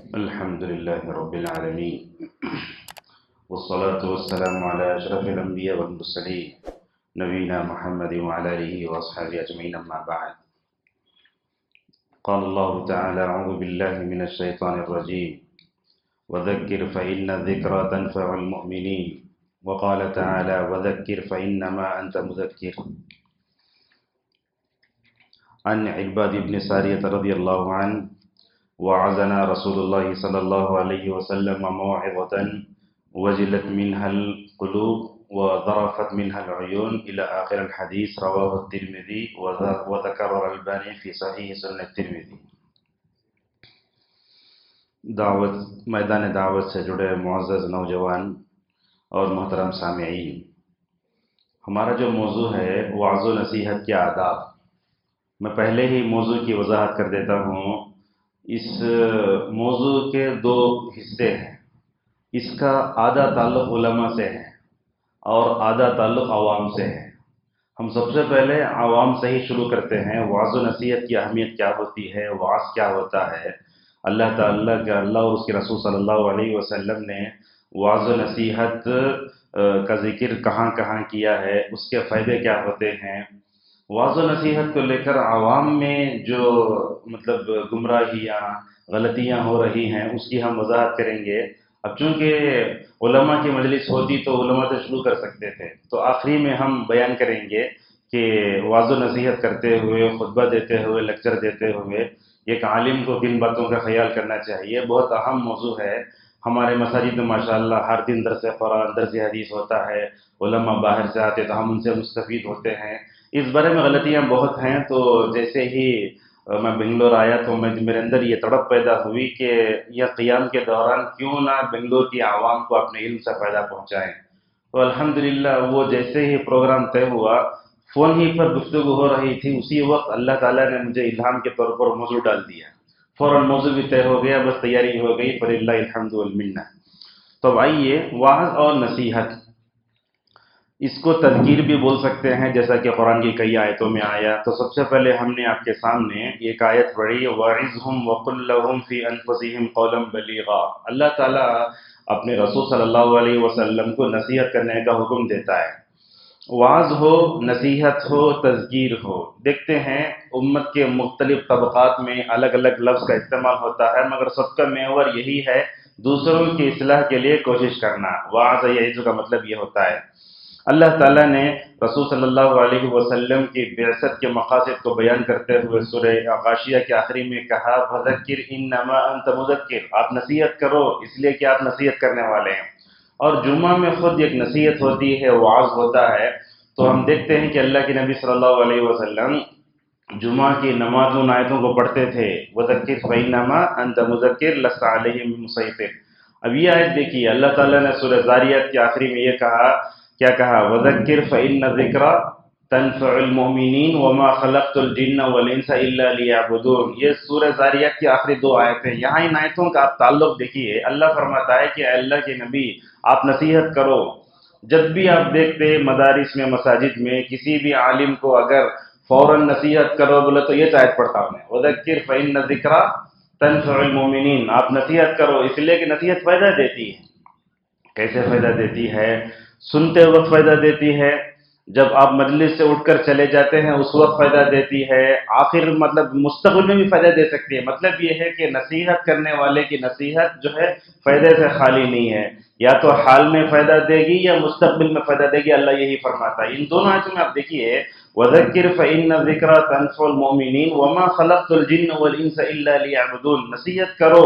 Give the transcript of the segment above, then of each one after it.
الحمد لله رب العالمين والصلاة والسلام على أشرف الأنبياء والمرسلين نبينا محمد وعلى آله وأصحابه أجمعين أما بعد. قال الله تعالى: أعوذ بالله من الشيطان الرجيم وذكر فإن الذكرى تنفع المؤمنين. وقال تعالى: وذكر فإنما أنت مذكر. عن عباد بن سارية رضي الله عنه: وعظنا رسول الله صلى الله عليه وسلم موعظة وجلت منها القلوب وذرفت منها العيون إلى آخر الحديث. رواه الترمذي وذكر الألباني في صحيح سنن الترمذی. میدان دعوت سے جڑے معزز نوجوان اور محترم سامعین، ہمارا جو موضوع ہے وعظ و نصیحت کے آداب. میں پہلے ہی موضوع کی وضاحت کر دیتا ہوں. اس موضوع کے دو حصے ہیں. اس کا آدھا تعلق علماء سے ہے اور آدھا تعلق عوام سے ہے. ہم سب سے پہلے عوام سے ہی شروع کرتے ہیں. وعظ و نصیحت کی اہمیت کیا ہوتی ہے، وعظ کیا ہوتا ہے، اللہ تعالیٰ کا، اللہ اور اس کے رسول صلی اللہ علیہ وسلم نے وعظ و نصیحت کا ذکر کہاں کہاں کیا ہے، اس کے فائدے کیا ہوتے ہیں. وعظ و نصیحت کو لے کر عوام میں جو گمراہیاں، غلطیاں ہو رہی ہیں، اس کی ہم وضاحت کریں گے. اب چونکہ علماء کی مجلس ہوتی تو علماء سے شروع کر سکتے تھے، تو آخری میں ہم بیان کریں گے کہ وعظ و نصیحت کرتے ہوئے، خطبہ دیتے ہوئے، لیکچر دیتے ہوئے ایک عالم کو کن باتوں کا خیال کرنا چاہیے. بہت اہم موضوع ہے. ہمارے مساجد میں ماشاءاللہ ہر دن درس قرآن، درس حدیث ہوتا ہے. علماء باہر سے آتے تو ہم ان سے مستفید ہوتے ہیں. اس بارے میں غلطیاں بہت ہیں. تو جیسے ہی میں بنگلور آیا تو میرے اندر یہ تڑپ پیدا ہوئی کہ یہ قیام کے دوران کیوں نہ بنگلور کی عوام کو اپنے علم سے فائدہ پہنچائیں. تو الحمدللہ وہ جیسے ہی پروگرام طے ہوا، فون ہی پر گفتگو ہو رہی تھی، اسی وقت اللہ تعالیٰ نے مجھے الہام کے طور پر موضوع ڈال دیا. فوراً موضوع بھی طے ہو گیا، بس تیاری ہو گئی. فللہ الحمد والمنہ. تو آئیے، وعظ اور نصیحت، اس کو تذکیر بھی بول سکتے ہیں، جیسا کہ قرآن کی کئی آیتوں میں آیا. تو سب سے پہلے ہم نے آپ کے سامنے ایک آیت پڑھی: وَعِظْهُمْ وَقُلْ لَهُمْ فِي أَنفُسِهِمْ قَوْلًا بَلِيغًا. اللہ تعالیٰ اپنے رسول صلی اللہ علیہ وسلم کو نصیحت کرنے کا حکم دیتا ہے. وعظ ہو، نصیحت ہو، تذکیر ہو، دیکھتے ہیں امت کے مختلف طبقات میں الگ الگ لفظ کا استعمال ہوتا ہے، مگر سب کا محور یہی ہے: دوسروں کی اصلاح کے لیے کوشش کرنا. وعظ یعظ کا مطلب یہ ہوتا ہے. اللہ تعالیٰ نے رسول صلی اللہ علیہ وسلم کی بعثت کے مقاصد کو بیان کرتے ہوئے سورہ غاشیہ کے آخری میں کہا: فذکر انما انت مذکر. آپ نصیحت کرو اس لیے کہ آپ نصیحت کرنے والے ہیں. اور جمعہ میں خود ایک نصیحت ہوتی ہے، وعظ ہوتا ہے. تو ہم دیکھتے ہیں کہ اللہ کے نبی صلی اللہ علیہ وسلم جمعہ کی نماز ان آیتوں کو پڑھتے تھے: وذکر فانما انت مذکر لست علیہم بمسیطر. اب یہ آیت دیکھیے، اللہ تعالیٰ نے سورہ ذاریات کے آخری میں یہ کہا، کیا کہا؟ وَذَكِّرْ فَإِنَّ الذِّكْرَى تَنفَعُ الْمُؤْمِنِينَ وَمَا خَلَقْتُ الْجِنَّ وَالْإِنسَ إِلَّا لِيَعْبُدُونَ. یہ سورہ ذاریات کی آخری دو آیتیں. یہاں ان آیتوں کا آپ تعلق دیکھیے. اللہ فرماتا ہے کہ اے اللہ کے نبی، آپ نصیحت کرو. جب بھی آپ دیکھتے مدارس میں، مساجد میں، کسی بھی عالم کو اگر فوراً نصیحت کرو بولے تو یہ آیت پڑھتا ہوں میں: وَذَكِّرْ فَإِنَّ الذِّكْرَى تَنفَعُ الْمُؤْمِنِينَ. آپ نصیحت کرو اس لیے کہ نصیحت فائدہ دیتی ہے. کیسے فائدہ دیتی ہے؟ سنتے وقت فائدہ دیتی ہے، جب آپ مجلس سے اٹھ کر چلے جاتے ہیں اس وقت فائدہ دیتی ہے، آخر مستقبل میں بھی فائدہ دے سکتی ہے. مطلب یہ ہے کہ نصیحت کرنے والے کی نصیحت جو ہے فائدے سے خالی نہیں ہے. یا تو حال میں فائدہ دے گی یا مستقبل میں فائدہ دے گی. اللہ یہی فرماتا ہے. ان دونوں آیتوں میں آپ دیکھیے: وَذَكِّرْ فَإِنَّ الذِّكْرَى تَنفَعُ الْمُؤْمِنِينَ وَمَا خَلَقْتُ الْجِنَّ وَالْإِنسَ إِلَّا لِيَعْبُدُونَ. نصیحت کرو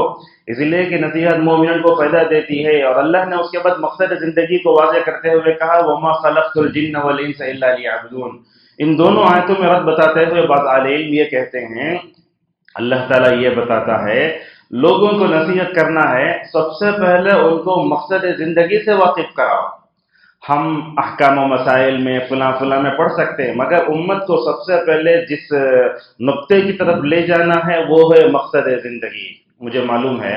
اس لیے کہ نصیحت مومنین کو فائدہ دیتی ہے. اور اللہ نے اس کے بعد مقصد زندگی کو واضح کرتے ہوئے کہا: وَمَا خَلَقْتُ الْجِنَّ وَالْإِنسَ إِلَّا لِيَعْبُدُونَ. ان دونوں آیتوں میں رد بتاتے ہوئے بعض اہل علم یہ کہتے ہیں، اللہ تعالیٰ یہ بتاتا ہے لوگوں کو نصیحت کرنا ہے، سب سے پہلے ان کو مقصد زندگی سے واقف کراؤ. ہم احکام و مسائل میں فلاں میں پڑھ سکتے ہیں، مگر امت کو سب سے پہلے جس نقطے کی طرف لے جانا ہے وہ ہے مقصد زندگی. مجھے معلوم ہے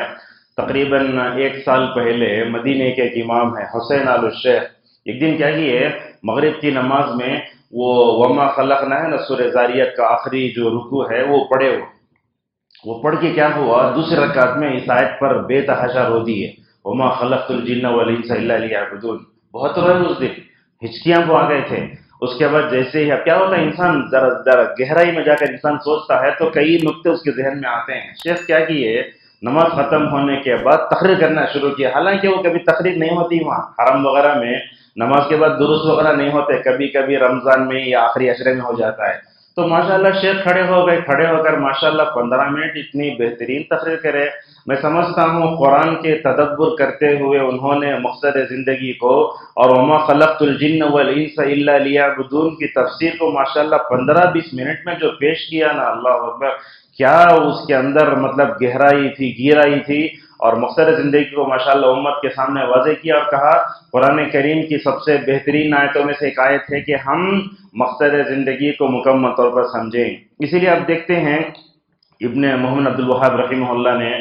تقریباً 1 سال پہلے مدینے کے ایک امام ہیں حسین آل الشیخ، ایک دن کیا کیے، مغرب کی نماز میں وہ وما خلقنا ہے نا، سورہ ذاریات کا آخری جو رکوع ہے وہ پڑھے ہوئے. وہ پڑھ کے کیا ہوا، دوسری رکعت میں اس آیت پر بے تحاشا رو دیے، وما خلقت الجن والانس الا لیعبدون. بہت روئے اس دن، ہچکیاں وہ آ گئے تھے. اس کے بعد جیسے ہی اب کیا ہوتا ہے، انسان ذرا ذرا گہرائی میں جا کر انسان سوچتا ہے تو کئی نقطے اس کے ذہن میں آتے ہیں. شیخ کیا کیے، نماز ختم ہونے کے بعد تقریر کرنا شروع کیا. حالانکہ وہ کبھی تقریر نہیں ہوتی وہاں حرم وغیرہ میں، نماز کے بعد دروس وغیرہ نہیں ہوتے، کبھی کبھی رمضان میں یا آخری عشرے میں ہو جاتا ہے. تو ماشاءاللہ شیخ کھڑے ہو گئے، کھڑے ہو کر ماشاءاللہ 15 منٹ اتنی بہترین تقریر کرے. میں سمجھتا ہوں قرآن کے تدبر کرتے ہوئے انہوں نے مقصد زندگی کو اور وما خلقت الجن والانس الا لیعبدون کی تفسیر کو ماشاءاللہ 15-20 منٹ میں جو پیش کیا نا، اللہ اکبر، کیا اس کے اندر مطلب گہرائی تھی، گہرائی تھی. اور مقصد زندگی کو ماشاءاللہ امت کے سامنے واضح کیا اور کہا قرآن کریم کی سب سے بہترین آیتوں میں سے ایک آیت ہے کہ ہم مقصد زندگی کو مکمل طور پر سمجھیں. اسی لیے آپ دیکھتے ہیں ابن محمد عبد الوہاب رحمہ اللہ نے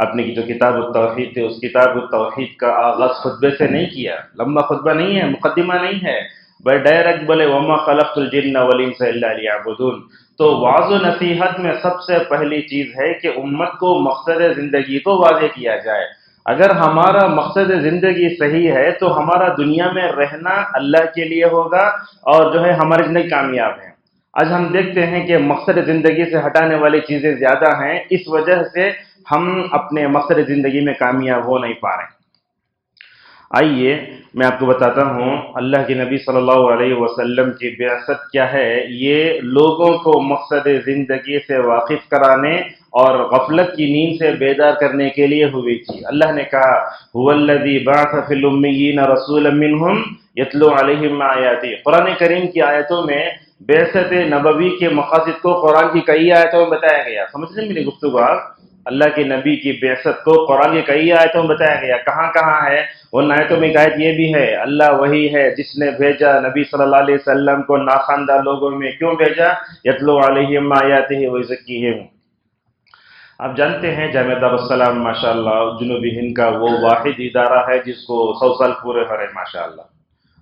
اپنی جو کتاب التوحید تھی، اس کتاب التوحید کا آغاز خطبے سے نہیں کیا. لمبا خطبہ نہیں ہے، مقدمہ نہیں ہے، بھائی ڈائریکٹ بولے وما خلقت الجن والانس الا لیعبدون. تو وعظ و نصیحت میں سب سے پہلی چیز ہے کہ امت کو مقصد زندگی کو واضح کیا جائے. اگر ہمارا مقصد زندگی صحیح ہے تو ہمارا دنیا میں رہنا اللہ کے لیے ہوگا اور جو ہے ہماری زندگی کامیاب ہے. آج ہم دیکھتے ہیں کہ مقصد زندگی سے ہٹانے والی چیزیں زیادہ ہیں، اس وجہ سے ہم اپنے مقصد زندگی میں کامیاب ہو نہیں پا رہے. آئیے میں آپ کو بتاتا ہوں اللہ کے نبی صلی اللہ علیہ وسلم کی بعثت کیا ہے. یہ لوگوں کو مقصد زندگی سے واقف کرانے اور غفلت کی نیند سے بیدار کرنے کے لیے ہوئی تھی. اللہ نے کہا هو الذی بعث فی الامیین رسولا منہم یتلو علیہم آیاتی. قرآن کریم کی آیتوں میں بعثت نبوی کے مقاصد کو قرآن کی کئی آیتوں میں بتایا گیا. سمجھ رہے میری گفتگو آپ؟ اللہ کے نبی کی بعثت کو قرآن کی کئی آیتوں میں بتایا گیا. کہاں کہاں ہے ان آیتوں میں؟ ایک آیت یہ بھی ہے اللہ وہی ہے جس نے بھیجا نبی صلی اللہ علیہ وسلم کو ناخواندہ لوگوں میں. کیوں بھیجا؟ یتلو علیہم آیاتہ ویزکیہم. آپ جانتے ہیں جامعہ دارالسلام ماشاءاللہ جنوبی ہند کا وہ واحد ادارہ ہے جس کو 100 سال پورے ہو رہے ماشاءاللہ.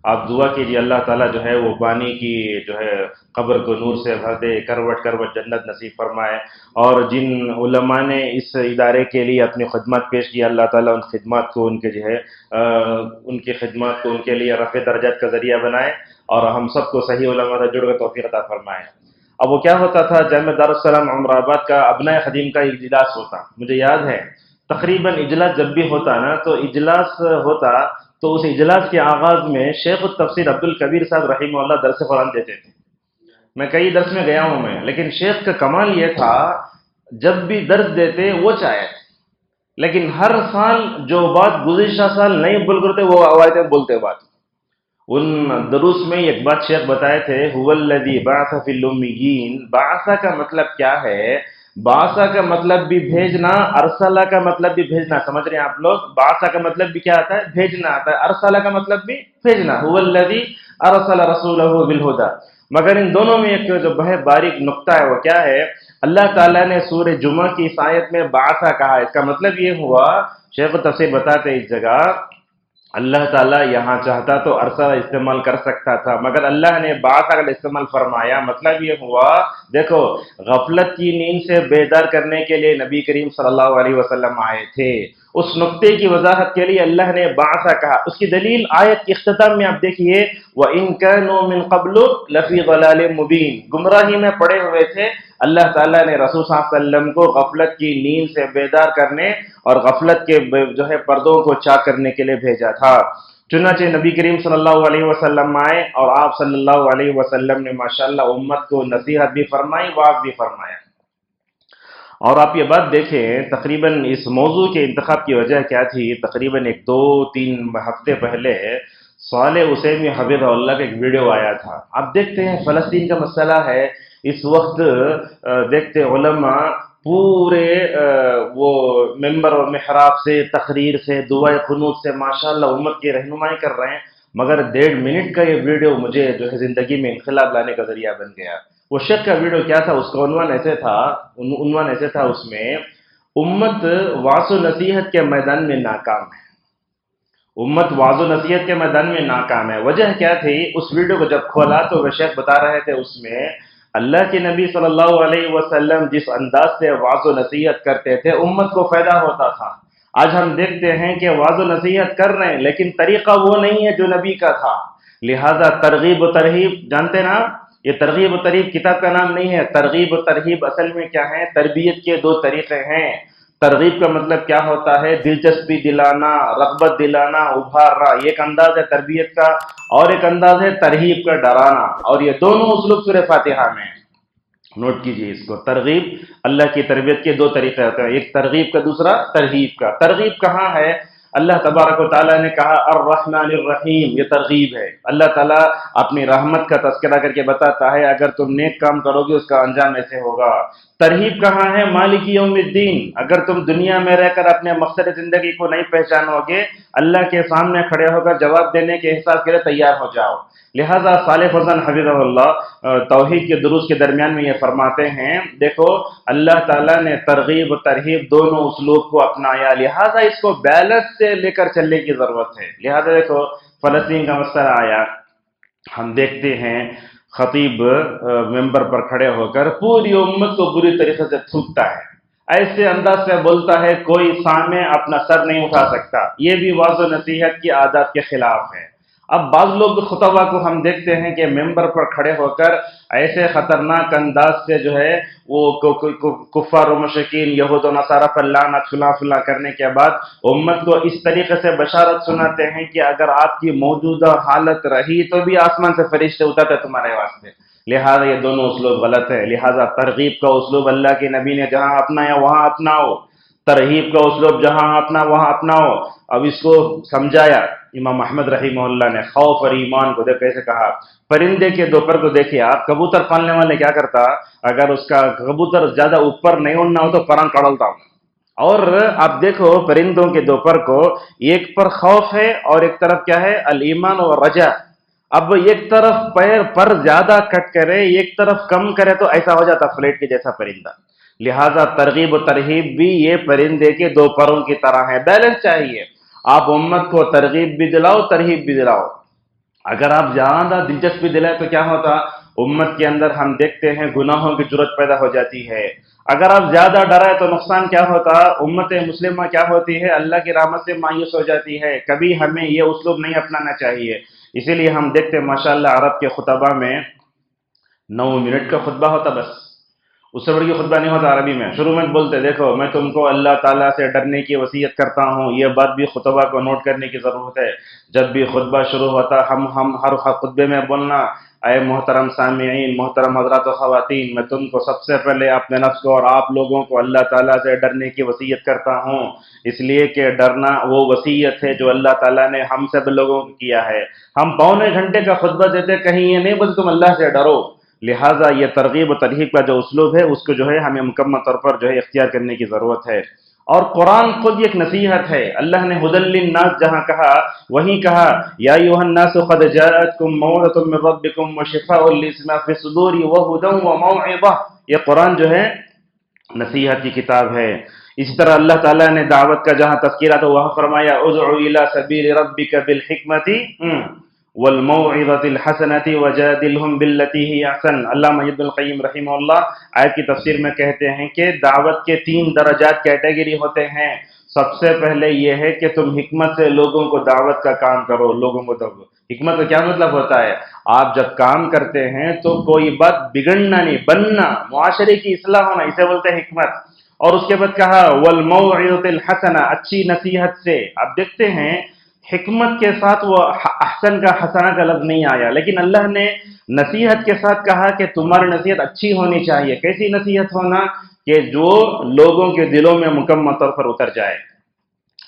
آپ دعا کیجیے اللہ تعالیٰ جو ہے وہ بانی کی جو ہے قبر کو نور سے بھر دے، کروٹ کروٹ جنت نصیب فرمائے. اور جن علماء نے اس ادارے کے لیے اپنی خدمات پیش کی، اللہ تعالیٰ ان خدمات کو ان کے جو ہے ان کی خدمات کو ان کے لیے رفع درجات کا ذریعہ بنائے اور ہم سب کو صحیح علماء سے جڑ کر توفیق عطا فرمائے. اب وہ کیا ہوتا تھا، جامعہ دارالسلام عمر آباد کا ابنائے خدیم کا اجلاس ہوتا، مجھے یاد ہے تقریباً اجلاس جب بھی ہوتا نا تو اجلاس ہوتا تو اس اجلاس کے آغاز میں شیخ التفسیر عبد الکبیر صاحب رحمہ اللہ درس قرآن دیتے تھے. میں کئی درس میں گیا ہوں میں، لیکن شیخ کا کمال یہ تھا جب بھی درس دیتے وہ چاہے، لیکن ہر سال جو بات گزشتہ سال نہیں بول کرتے وہ آوائیں بولتے بات. ان دروس میں ایک بات شیخ بتائے تھے هو الذی بعث فی الامیین. بعثہ کا مطلب کیا ہے؟ بعثہ کا مطلب بھی بھیجنا، ارسلہ کا مطلب بھی بھیجنا. سمجھ رہے ہیں آپ لوگ؟ بعثہ کا مطلب بھی کیا آتا ہے؟ بھیجنا آتا ہے. ارسلہ کا مطلب بھی بھیجنا، هو الذی ارسل رسولہ بالہدی. مگر ان دونوں میں ایک جو بہت باریک نقطہ ہے وہ کیا ہے؟ اللہ تعالیٰ نے سورہ جمعہ کی اس آیت میں بعثہ کہا. اس کا مطلب یہ ہوا، شیخ التفسیر بتاتے اس جگہ اللہ تعالیٰ یہاں چاہتا تو ارسلہ استعمال کر سکتا تھا، مگر اللہ نے بعثہ کا استعمال فرمایا. مطلب یہ ہوا دیکھو غفلت کی نیند سے بیدار کرنے کے لیے نبی کریم صلی اللہ علیہ وسلم آئے تھے. اس نقطے کی وضاحت کے لیے اللہ نے بعثہ کہا. اس کی دلیل آیت کے اختتام میں آپ دیکھیے وَإِن كَانُوا مِن قَبْلُ لَفِي ضَلَالٍ مُبِينٍ. گمراہی میں پڑے ہوئے تھے. اللہ تعالیٰ نے رسول صلی اللہ علیہ وسلم کو غفلت کی نیند سے بیدار کرنے اور غفلت کے جو ہے پردوں کو چاک کرنے کے لیے بھیجا تھا. چنانچہ نبی کریم صلی اللہ علیہ وسلم آئے اور آپ صلی اللہ علیہ وسلم نے ماشاءاللہ امت کو نصیحت بھی فرمائی، واعظ بھی فرمایا. اور آپ یہ بات دیکھیں تقریباً اس موضوع کے انتخاب کی وجہ کیا تھی؟ تقریباً 2-3 ہفتے پہلے صالح حسینی حفظہ اللہ کا ایک ویڈیو آیا تھا. آپ دیکھتے ہیں فلسطین کا مسئلہ ہے اس وقت، دیکھتے علماء پورے وہ ممبر اور محراب سے، تقریر سے، دعائے قنوت سے ماشاءاللہ امت کی رہنمائی کر رہے ہیں. مگر 1.5 منٹ کا یہ ویڈیو مجھے جو ہے زندگی میں انقلاب لانے کا ذریعہ بن گیا. وہ شیخ کا ویڈیو کیا تھا؟ اس کا عنوان ایسے تھا اس میں امت وعظ و نصیحت کے میدان میں ناکام ہے. امت وعظ و نصیحت کے میدان میں ناکام ہے. وجہ کیا تھی؟ اس ویڈیو کو جب کھولا تو وہ شیخ بتا رہے تھے اس میں اللہ کے نبی صلی اللہ علیہ وسلم جس انداز سے وعظ و نصیحت کرتے تھے امت کو فائدہ ہوتا تھا۔ آج ہم دیکھتے ہیں کہ وعظ و نصیحت کر رہے ہیں لیکن طریقہ وہ نہیں ہے جو نبی کا تھا، لہذا ترغیب و ترہیب جانتے نا، یہ ترغیب و ترہیب کتاب کا نام نہیں ہے۔ ترغیب و ترہیب اصل میں کیا ہے؟ تربیت کے دو طریقے ہیں۔ ترغیب کا مطلب کیا ہوتا ہے؟ دلچسپی دلانا، رغبت دلانا، ابھارنا، یہ ایک انداز ہے تربیت کا، اور ایک انداز ہے ترہیب کا، ڈرانا، اور یہ دونوں اسلوب سورہ فاتحہ میں ہیں۔ نوٹ کیجئے اس کو، ترغیب اللہ کی تربیت کے دو طریقے ہوتے ہیں، ایک ترغیب کا، دوسرا ترغیب کا۔ ترغیب کہاں ہے؟ اللہ تبارک و تعالیٰ نے کہا الرحمن الرحیم، یہ ترغیب ہے۔ اللہ تعالیٰ اپنی رحمت کا تذکرہ کر کے بتاتا ہے اگر تم نیک کام کرو گے اس کا انجام ایسے ہوگا۔ ترغیب کہاں ہے؟ مالک یوم الدین، اگر تم دنیا میں رہ کر اپنے مقصد زندگی کو نہیں پہچانو گے، اللہ کے سامنے کھڑے ہو کر جواب دینے کے حساب کے لیے تیار ہو جاؤ۔ لہذا صالح فوزان حفظہ اللہ توحید کے دروس کے درمیان میں یہ فرماتے ہیں، دیکھو اللہ تعالیٰ نے ترغیب و ترہیب دونوں اسلوب کو اپنایا، لہذا اس کو بیلنس سے لے کر چلنے کی ضرورت ہے۔ لہذا دیکھو فلسطین کا مسئلہ آیا، ہم دیکھتے ہیں خطیب ممبر پر کھڑے ہو کر پوری امت کو بری طریقے سے تھوکتا ہے، ایسے انداز سے بولتا ہے کوئی سامنے اپنا سر نہیں اٹھا سکتا، یہ بھی وعظ و نصیحت کی عادات کے خلاف ہے۔ اب بعض لوگ خطبہ کو ہم دیکھتے ہیں کہ ممبر پر کھڑے ہو کر ایسے خطرناک انداز سے جو ہے وہ کفار و مشرکین یہود و نصارہ پر لعنت فلاں فلاں کرنے کے بعد امت کو اس طریقے سے بشارت سناتے ہیں کہ اگر آپ کی موجودہ حالت رہی تو بھی آسمان سے فرشتے اترتے تمہارے واسطے۔ لہذا یہ دونوں اسلوب غلط ہے، لہذا ترغیب کا اسلوب اللہ کے نبی نے جہاں اپنایا وہاں اپناؤ، ترہیب کا اسلوب جہاں اپنا وہاں اپناؤ۔ اب اس کو سمجھایا امام احمد رحمہ اللہ نے، خوف اور ایمان کو دیکھ کیسے کہا۔ پرندے کے دوپہر کو دیکھیے آپ، کبوتر پالنے والے کیا کرتا، اگر اس کا کبوتر زیادہ اوپر نہیں اڑنا ہو تو پرنگ کڑلتا ہوں، اور آپ دیکھو پرندوں کے دوپہر کو ایک پر خوف ہے اور ایک طرف کیا ہے؟ الایمان و رجا۔ اب ایک طرف پیر پر زیادہ کٹ کرے ایک طرف کم کرے تو ایسا ہو جاتا فلیٹ کے جیسا پرندہ۔ لہذا ترغیب و ترہیب بھی یہ پرندے کے دو پروں کی طرح ہے، بیلنس چاہیے۔ آپ امت کو ترغیب بھی دلاؤ ترہیب بھی دلاؤ۔ اگر آپ زیادہ دلچسپی دلائیں تو کیا ہوتا؟ امت کے اندر ہم دیکھتے ہیں گناہوں کی جرت پیدا ہو جاتی ہے۔ اگر آپ زیادہ ڈرائے تو نقصان کیا ہوتا؟ امت مسلمہ کیا ہوتی ہے؟ اللہ کی رحمت سے مایوس ہو جاتی ہے۔ کبھی ہمیں یہ اسلوب نہیں اپنانا چاہیے۔ اسی لیے ہم دیکھتے ہیں ماشاءاللہ عرب کے خطبہ میں 9 منٹ کا خطبہ ہوتا، بس اس سے بڑی خطبہ نہیں ہوتا عربی میں۔ شروع میں بولتے دیکھو میں تم کو اللہ تعالیٰ سے ڈرنے کی وصیت کرتا ہوں، یہ بات بھی خطبہ کو نوٹ کرنے کی ضرورت ہے۔ جب بھی خطبہ شروع ہوتا ہم ہر خطبے میں بولنا، اے محترم سامعین، محترم حضرات و خواتین، میں تم کو سب سے پہلے اپنے نفس کو اور آپ لوگوں کو اللہ تعالیٰ سے ڈرنے کی وصیت کرتا ہوں، اس لیے کہ ڈرنا وہ وصیت ہے جو اللہ تعالیٰ نے ہم سب لوگوں کو کیا ہے۔ ہم پونے گھنٹے کا خطبہ دیتے، کہیں یہ نہیں بولتے تم اللہ سے ڈرو۔ لہٰذا یہ ترغیب و ترہیب کا جو اسلوب ہے اس کو جو ہے ہمیں مکمل طور پر جو ہے اختیار کرنے کی ضرورت ہے۔ اور قرآن خود ایک نصیحت ہے، اللہ نے ھدی للناس جہاں کہا وہیں کہا یا ایھا الناس قد جاءتکم موعظۃ من ربکم وشفاء لما فی الصدور وہدی وموعظہ، یہ قرآن جو ہے نصیحت کی کتاب ہے۔ اسی طرح اللہ تعالیٰ نے دعوت کا جہاں تذکرہ تو وہاں فرمایا ادع الی سبیل ربک بالحکمۃ والموعظۃ الحسنۃ وجادلھم باللتی ہی احسن۔ علامہ ابن القیم رحمہ اللہ آیت کی تفسیر میں کہتے ہیں کہ دعوت کے 3 درجات کیٹیگری ہوتے ہیں۔ سب سے پہلے یہ ہے کہ تم حکمت سے لوگوں کو دعوت کا کام کرو، لوگوں کو دعوت۔ حکمت کا کیا مطلب ہوتا ہے؟ آپ جب کام کرتے ہیں تو کوئی بات بگڑنا نہیں، بننا، معاشرے کی اصلاح ہونا، اسے بولتے ہیں حکمت۔ اور اس کے بعد کہا والموعظۃ الحسنہ، اچھی نصیحت سے۔ آپ دیکھتے ہیں حکمت کے ساتھ وہ احسن کا حسنہ کا لفظ نہیں آیا، لیکن اللہ نے نصیحت کے ساتھ کہا کہ تمہاری نصیحت اچھی ہونی چاہیے۔ کیسی نصیحت ہونا؟ کہ جو لوگوں کے دلوں میں مکمل طور پر اتر جائے۔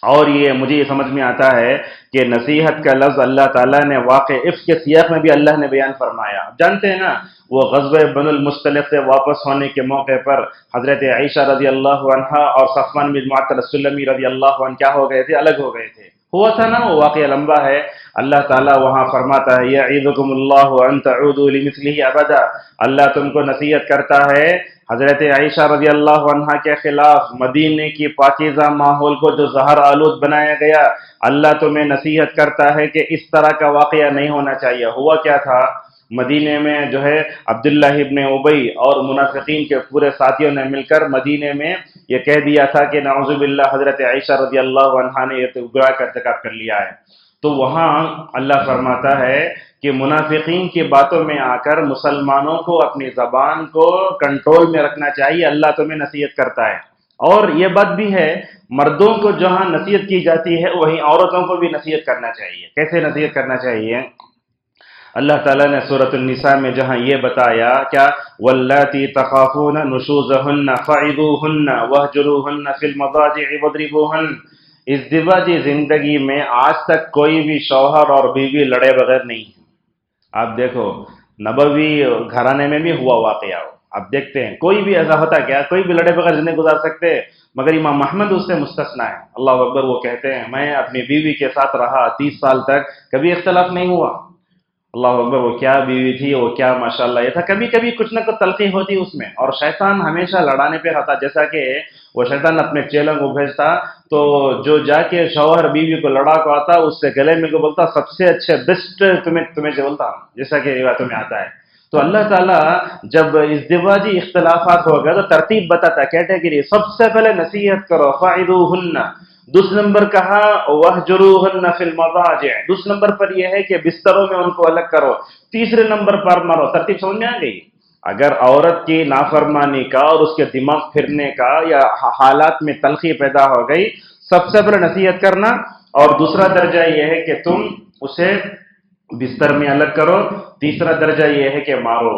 اور یہ مجھے یہ سمجھ میں آتا ہے کہ نصیحت کا لفظ اللہ تعالیٰ نے واقع عفق کے سیاق میں بھی اللہ نے بیان فرمایا۔ جانتے ہیں نا وہ غزوہ بنو المصطلق سے واپس ہونے کے موقع پر حضرت عائشہ رضی اللہ عنہا اور صفوان بن معطل السلمی رضی اللہ عنہ کیا ہو گئے تھے؟ الگ ہو گئے تھے۔ ہوا تھا نا، وہ واقعہ لمبا ہے۔ اللہ تعالیٰ وہاں فرماتا ہے یعظکم اللہ ان تعودوا لمثلہ ابدا، اللہ تم کو نصیحت کرتا ہے حضرت عائشہ رضی اللہ عنہا کے خلاف، مدینے کی پاکیزہ ماحول کو جو زہر آلود بنایا گیا، اللہ تمہیں نصیحت کرتا ہے کہ اس طرح کا واقعہ نہیں ہونا چاہیے۔ ہوا کیا تھا؟ مدینے میں جو ہے عبداللہ ابن ابی اور منافقین کے پورے ساتھیوں نے مل کر مدینے میں یہ کہہ دیا تھا کہ نعوذ باللہ حضرت عائشہ رضی اللہ عنہا نے یہ گناہ کا ارتکاب کر لیا ہے. تو وہاں اللہ فرماتا ہے کہ منافقین کی باتوں میں آ کر مسلمانوں کو اپنی زبان کو کنٹرول میں رکھنا چاہیے، اللہ تمہیں نصیحت کرتا ہے. اور یہ بات بھی ہے، مردوں کو جہاں نصیحت کی جاتی ہے وہیں عورتوں کو بھی نصیحت کرنا چاہیے. کیسے نصیحت کرنا چاہیے؟ اللہ تعالیٰ نے سورۃ النساء میں جہاں یہ بتایا کیا، واللاتی تخافون نشوزہن فعظوہن واہجروہن فی المضاجع واضربوہن. ازدواجی زندگی میں آج تک کوئی بھی شوہر اور بیوی لڑے بغیر نہیں ہے. آپ دیکھو نبوی گھرانے میں بھی ہوا واقعہ ہو، آپ دیکھتے ہیں کوئی بھی ایسا ہوتا کیا، کوئی بھی لڑے بغیر زندگی گزار سکتے ہیں، مگر امام محمد اس سے مستثنا ہے. اللہ اکبر. وہ کہتے ہیں میں اپنی بیوی کے ساتھ رہا 30 سال تک، کبھی اختلاف نہیں ہوا. اللہ اکبر. وہ کیا بیوی تھی، وہ کیا ماشاءاللہ یہ تھا. کبھی کبھی کچھ نہ کچھ تلخی ہوتی اس میں، اور شیطان ہمیشہ لڑانے پہ رہتا. جیسا کہ وہ شیطان اپنے چیلوں کو بھیجتا تو جو جا کے شوہر بیوی کو لڑا کو آتا اس سے گلے میں کو بولتا سب سے اچھے بیسٹ تمہیں جو بولتا ہوں، جیسا کہ روایتوں میں آتا ہے. تو اللہ تعالیٰ جب ازدواجی اختلافات ہو گئے تو ترتیب بتاتا کیٹیگری. سب سے پہلے نصیحت کرو، فعظوہن. دوسرے نمبر کہا وہجروہن فی المضاجع. دوسرے نمبر پر یہ ہے کہ بستروں میں ان کو الگ کرو. تیسرے نمبر پر مارو. ترتیب سمجھ میں آ گئی؟ اگر عورت کی نافرمانی کا اور اس کے دماغ پھرنے کا یا حالات میں تلخی پیدا ہو گئی، سب سے پہلے نصیحت کرنا. اور دوسرا درجہ یہ ہے کہ تم اسے بستر میں الگ کرو. تیسرا درجہ یہ ہے کہ مارو.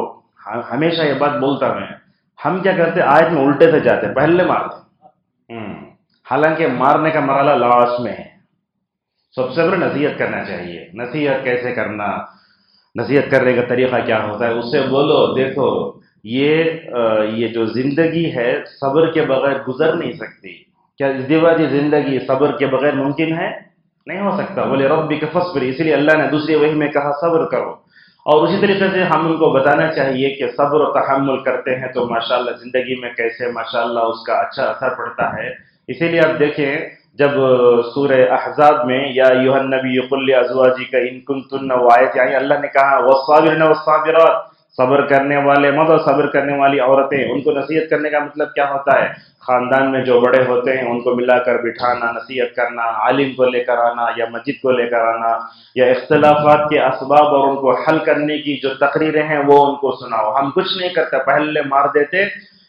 ہمیشہ یہ بات بولتا میں، ہم کیا کرتے آیت میں الٹے سے جاتے، پہلے مارتے. حالانکہ مارنے کا مرحلہ لاسٹ میں ہے. سب سے پہلے نصیحت کرنا چاہیے. نصیحت کیسے کرنا، نصیحت کرنے کا طریقہ کیا ہوتا ہے؟ اس سے بولو دیکھو یہ جو زندگی ہے صبر کے بغیر گزر نہیں سکتی. کیا ازدواجی زندگی صبر کے بغیر ممکن ہے؟ نہیں ہو سکتا. بولے ربک فاصبر. اسی لیے اللہ نے دوسری وحی میں کہا صبر کرو. اور اسی طریقے سے ہم ان کو بتانا چاہیے کہ صبر و تحمل کرتے ہیں تو ماشاءاللہ زندگی میں کیسے ماشاءاللہ اس کا اچھا اثر پڑتا ہے. اسی لیے آپ دیکھیں جب سورہ احزاب میں یا ایھا النبی قل لازواجک ان کنتن آیت آئی، اللہ نے کہا والصابرین والصابرات، صبر کرنے والے مرد اور صبر کرنے والی عورتیں. ان کو نصیحت کرنے کا مطلب کیا ہوتا ہے؟ خاندان میں جو بڑے ہوتے ہیں ان کو ملا کر بٹھانا، نصیحت کرنا، عالم کو لے کر آنا یا مسجد کو لے کر آنا، یا اختلافات کے اسباب اور ان کو حل کرنے کی جو تقریریں ہیں وہ ان کو سناؤ. ہم کچھ نہیں کرتے، پہلے مار دیتے،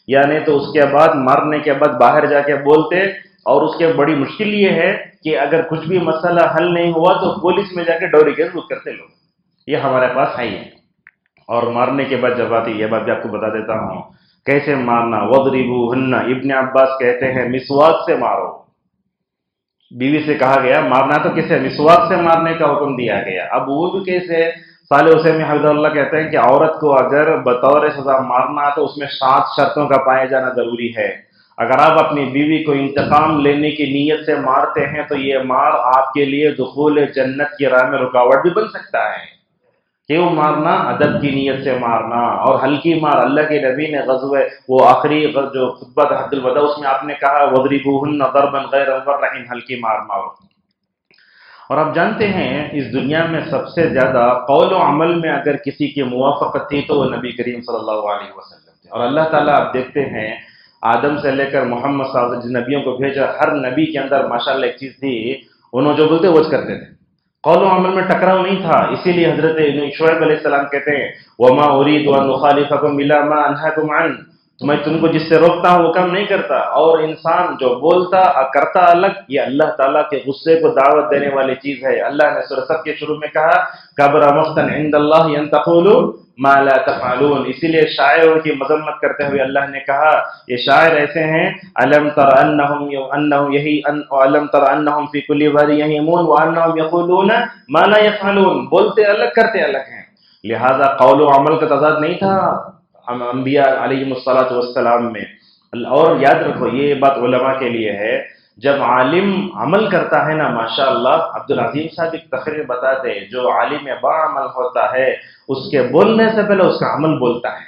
یعنی تو اس کے بعد مارنے کے بعد باہر جا کے بولتے. اور اس کے بڑی مشکل یہ ہے کہ اگر کچھ بھی مسئلہ حل نہیں ہوا تو پولیس میں جا کے ڈوری کیس بک کرتے لوگ. یہ ہمارے پاس ہے ہی ہے. اور مارنے کے بعد جب آتی، یہ بات بھی آپ کو بتا دیتا ہوں کیسے مارنا. وَاضْرِبُوهُنَّ. ابن عباس کہتے ہیں مسواک سے مارو. بیوی سے کہا گیا مارنا تو کسے؟ مسواک سے مارنے کا حکم دیا گیا. اب وہ بھی کیسے؟ صالح حسین حفظہ اللہ کہتے ہیں کہ عورت کو اگر بطور سزا مارنا تو اس میں 7 شرطوں کا پائے جانا ضروری ہے. اگر آپ اپنی بیوی کو انتقام لینے کی نیت سے مارتے ہیں تو یہ مار آپ کے لیے دخول جنت کی راہ میں رکاوٹ بھی بن سکتا ہے. کیوں مارنا؟ ادب کی نیت سے مارنا. اور ہلکی مار، اللہ کے نبی نے غزوہ وہ آخری جو خطبہ تھا حج الوداع اس میں آپ نے کہا وَاضْرِبُوهُنَّ ضَرْبًا غَيْرَ مُبَرِّحٍ، ہلکی مار مارو. اور آپ جانتے ہیں اس دنیا میں سب سے زیادہ قول و عمل میں اگر کسی کی موافقت تھی تو وہ نبی کریم صلی اللہ علیہ وسلم تھے. اور اللہ تعالیٰ آپ دیکھتے ہیں آدم سے لے کر محمد صلی اللہ علیہ وسلم جن نبیوں کو بھیجا، ہر نبی کے اندر ماشاءاللہ ایک چیز تھی، انہوں جو بولتے وہ کرتے تھے. قول و عمل میں ٹکراؤ نہیں تھا. اسی لیے حضرت شعیب علیہ السلام کہتے ہیں وَمَا أُرِيدُ أَنْ أُخَالِفَكُمْ إِلَىٰ مَا أَنْهَاكُمْ عَنْهُ. میں تم کو جس سے روکتا ہوں وہ کم نہیں کرتا. اور انسان جو بولتا کرتا الگ، یہ اللہ تعالیٰ کے غصے کو دعوت دینے والی چیز ہے. اللہ نے سورہ صف کے شروع میں کہا کبر مقتا عند اللہ ان تقولوا ما لا تفعلون. اسی لیے شاعروں کی مذمت کرتے ہوئے اللہ نے کہا یہ شاعر ایسے ہیں الم تر انہم الم تر انہم فی کل واد یہیمون وانہم یقولون ما لا یفعلون. بولتے الگ کرتے الگ ہیں. لہذا قول و عمل کا تضاد نہیں تھا انبیاء علیہم الصلوۃ والسلام میں. اور یاد رکھو یہ بات علماء کے لیے ہے، جب عالم عمل کرتا ہے نا ماشاءاللہ. عبدالعظیم صاحب ایک تقریر بتاتے جو عالم باعمل ہوتا ہے اس کے بولنے سے پہلے اس کا عمل بولتا ہے.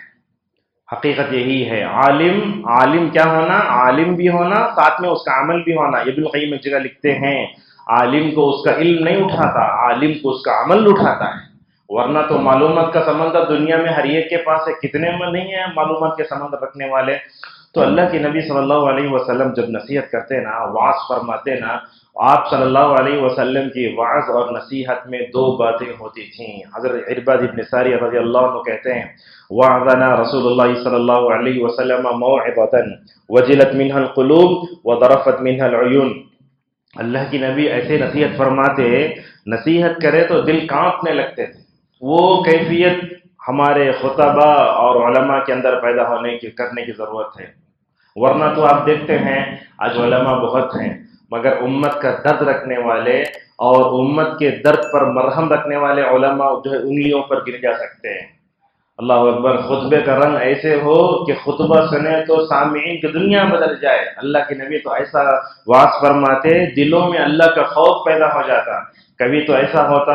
حقیقت یہی ہے. عالم کیا ہونا؟ عالم بھی ہونا، ساتھ میں اس کا عمل بھی ہونا. ابن القیم ایک جگہ لکھتے ہیں عالم کو اس کا علم نہیں اٹھاتا، عالم کو اس کا عمل اٹھاتا ہے. ورنہ تو معلومات کا سمندر دنیا میں ہر ایک کے پاس ہے، کتنے میں نہیں ہے معلومات کے سمندر رکھنے والے. تو اللہ کے نبی صلی اللہ علیہ وسلم جب نصیحت کرتے نا، وعظ فرماتے نا، آپ صلی اللہ علیہ وسلم کی وعظ اور نصیحت میں دو باتیں ہوتی تھیں. حضرت عرباد ابن ساری رضی اللہ عنہ کہتے ہیں وعظنا رسول اللہ صلی اللہ علیہ وسلم موعظۃ وجلت منها القلوب وذرفت منها العیون. اللہ کی نبی ایسے نصیحت فرماتے، نصیحت کرے تو دل کانپنے لگتے تھے. وہ کیفیت ہمارے خطبہ اور علماء کے اندر پیدا کرنے کی ضرورت ہے. ورنہ تو آپ دیکھتے ہیں آج علماء بہت ہیں مگر امت کا درد رکھنے والے اور امت کے درد پر مرہم رکھنے والے علماء جو ہے انگلیوں پر گر جا سکتے ہیں. اللہ اکبر. خطبے کا رنگ ایسے ہو کہ خطبہ سنے تو سامعین کی دنیا بدل جائے. اللہ کے نبی تو ایسا واس فرماتے دلوں میں اللہ کا خوف پیدا ہو جاتا. کبھی تو ایسا ہوتا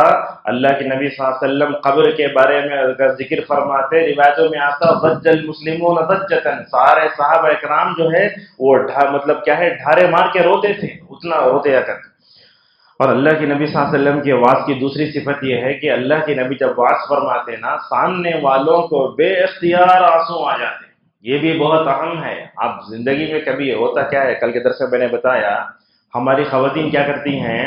اللہ کے نبی صلی اللہ علیہ وسلم قبر کے بارے میں اگر ذکر فرماتے، روایتوں میں آتا ضج المسلمون ضجۃ، سارے صحابہ اکرام جو ہے وہ مطلب کیا ہے ڈھارے مار کے روتے تھے، اتنا روتے جاتے. اور اللہ کے نبی صلی اللہ علیہ وسلم کی آواز کی دوسری صفت یہ ہے کہ اللہ کے نبی جب واز فرماتے نا، سامنے والوں کو بے اختیار آنسو آ جاتے. یہ بھی بہت اہم ہے. آپ زندگی میں کبھی ہوتا کیا ہے، کل کے درس میں نے بتایا ہماری خواتین کیا کرتی ہیں،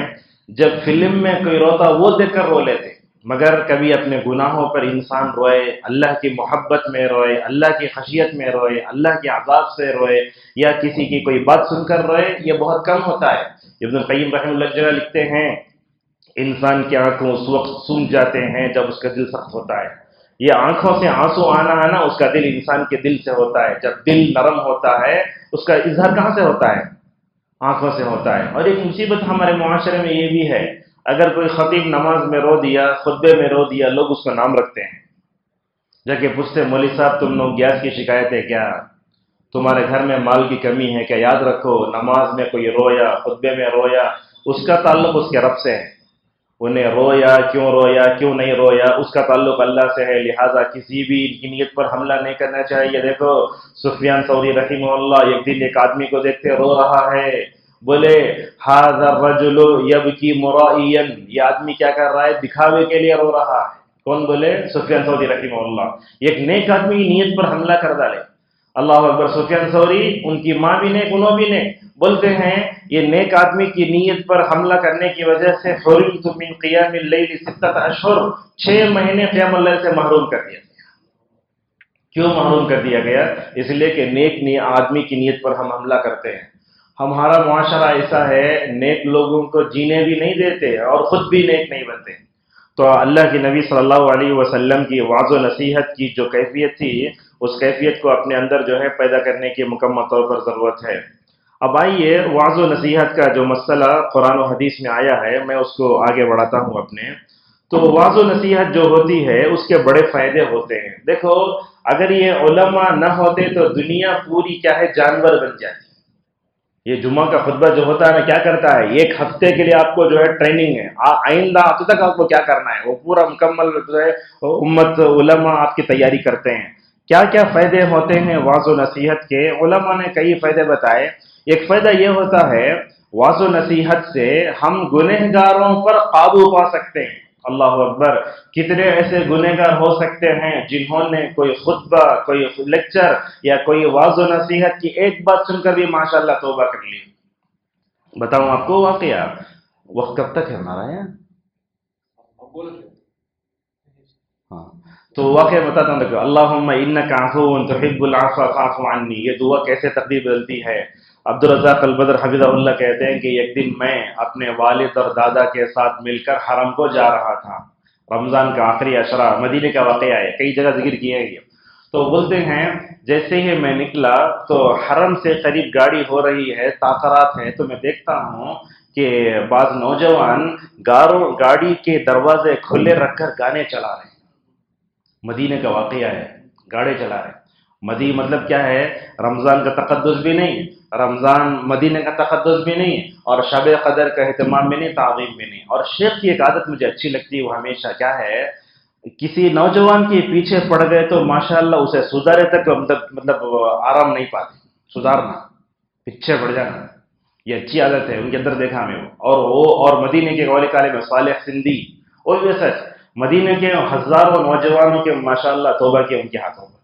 جب فلم میں کوئی روتا وہ دیکھ کر رو لیتے، مگر کبھی اپنے گناہوں پر انسان روئے، اللہ کی محبت میں روئے، اللہ کی خشیت میں روئے، اللہ کے عذاب سے روئے، یا کسی کی کوئی بات سن کر روئے، یہ بہت کم ہوتا ہے. ابن القیم رحمہ اللہ جل لکھتے ہیں انسان کی آنکھوں اس وقت سوکھ جاتے ہیں جب اس کا دل سخت ہوتا ہے. یہ آنکھوں سے آنسو آنا ہے نا، اس کا دل انسان کے دل سے ہوتا ہے. جب دل نرم ہوتا ہے اس کا اظہار کہاں سے ہوتا ہے؟ آنکھوں سے ہوتا ہے. اور ایک مصیبت ہمارے معاشرے میں یہ بھی ہے، اگر کوئی خطیب نماز میں رو دیا، خطبے میں رو دیا، لوگ اس کا نام رکھتے ہیں. جا کے پوچھتے مولوی صاحب تم لوگ گیس کی شکایت ہے کیا؟ تمہارے گھر میں مال کی کمی ہے کیا؟ یاد رکھو نماز میں کوئی رویا، خطبے میں رویا، اس کا تعلق اس کے رب سے ہے. انہیں رویا کیوں نہیں رویا، اس کا تعلق اللہ سے ہے. لہٰذا کسی بھی ان کی نیت پر حملہ نہیں کرنا چاہیے. دیکھو سفیان ثوری رحمہ اللہ ایک دن ایک آدمی کو دیکھتے رو رہا ہے، بولے ھذا الرجل یبکی مرائیا، یہ آدمی کیا کر رہا ہے؟ دکھاوے کے لیے رو رہا ہے. کون بولے؟ سفیان ثوری رحمہ اللہ. ایک نیک آدمی کی نیت پر حملہ کر ڈالے. اللہ اکبر. سفیان ثوری ان کی ماں بھی نیک، انہوں بھی نیک، بولتے ہیں یہ نیک آدمی کی نیت پر حملہ کرنے کی وجہ سے حرمت من قیام اللیل 6 اشہر، 6 مہینے قیام اللیل سے محروم کر دیا گیا. کیوں محروم کر دیا گیا؟ اس لیے کہ نیک آدمی کی نیت پر ہم حملہ کرتے ہیں. ہمارا معاشرہ ایسا ہے نیک لوگوں کو جینے بھی نہیں دیتے اور خود بھی نیک نہیں بنتے. تو اللہ کے نبی صلی اللہ علیہ وسلم کی وعظ و نصیحت کی جو کیفیت تھی، اس کیفیت کو اپنے اندر جو ہے پیدا کرنے کی مکمل طور پر ضرورت ہے. اب آئیے وعظ و نصیحت کا جو مسئلہ قرآن و حدیث میں آیا ہے میں اس کو آگے بڑھاتا ہوں اپنے. تو وعظ و نصیحت جو ہوتی ہے اس کے بڑے فائدے ہوتے ہیں. دیکھو اگر یہ علماء نہ ہوتے تو دنیا پوری کیا ہے جانور بن جاتی. یہ جمعہ کا خطبہ جو ہوتا ہے نا کیا کرتا ہے، ایک ہفتے کے لیے آپ کو جو ہے ٹریننگ ہے، آئندہ ہفتے تک آپ کو کیا کرنا ہے وہ پورا مکمل جو ہے امت علماء آپ کی تیاری کرتے ہیں. کیا کیا فائدے ہوتے ہیں وعظ و نصیحت کے؟ علماء نے کئی فائدے بتائے. ایک فائدہ یہ ہوتا ہے وعظ و نصیحت سے ہم گنہگاروں پر قابو پا سکتے ہیں. اللہ اکبر. کتنے ایسے گنہگار ہو سکتے ہیں جنہوں نے کوئی خطبہ، کوئی لیکچر یا کوئی وعظ و نصیحت کی ایک بات سن کر بھی ماشاءاللہ توبہ کر لی. بتاؤں آپ کو واقعہ، وقت کب تک ہے ہمارا یہاں؟ ہاں تو واقعہ بتاتا ہوں. دیکھو اللہم انک عفو تحب العفو فاعف عنی، یہ دعا کیسے تقدیر بدلتی ہے. عبدالرزاق البدر حفظہ اللہ کہتے ہیں کہ ایک دن میں اپنے والد اور دادا کے ساتھ مل کر حرم کو جا رہا تھا. رمضان کا آخری عشرہ، مدینے کا واقعہ ہے، کئی جگہ ذکر کیا ہے. تو بولتے ہیں جیسے ہی میں نکلا تو حرم سے قریب گاڑی ہو رہی ہے، تاخرات ہے، تو میں دیکھتا ہوں کہ بعض نوجوان گاڑی کے دروازے کھلے رکھ کر گانے چلا رہے ہیں. مدینے کا واقعہ ہے، گاڑی چلا رہے ہیں. مطلب کیا ہے، رمضان کا تقدس بھی نہیں، رمضان مدینے کا تقدس بھی نہیں، اور شب قدر کا اہتمام بھی نہیں، تعظیم بھی نہیں. اور شیخ کی ایک عادت مجھے اچھی لگتی ہے، وہ ہمیشہ کیا ہے، کسی نوجوان کے پیچھے پڑ گئے تو ماشاءاللہ اسے سدھارے تک مطلب آرام نہیں پاتے. سدھارنا، پیچھے پڑ جانا، یہ اچھی عادت ہے ان کے اندر دیکھا میں. اور مدینے کے قول کالے میں صالح سندھی، اور بھی سچ مدینے کے ہزاروں نوجوانوں کے ماشاءاللہ توبہ کیا ان کے ہاتھوں پر۔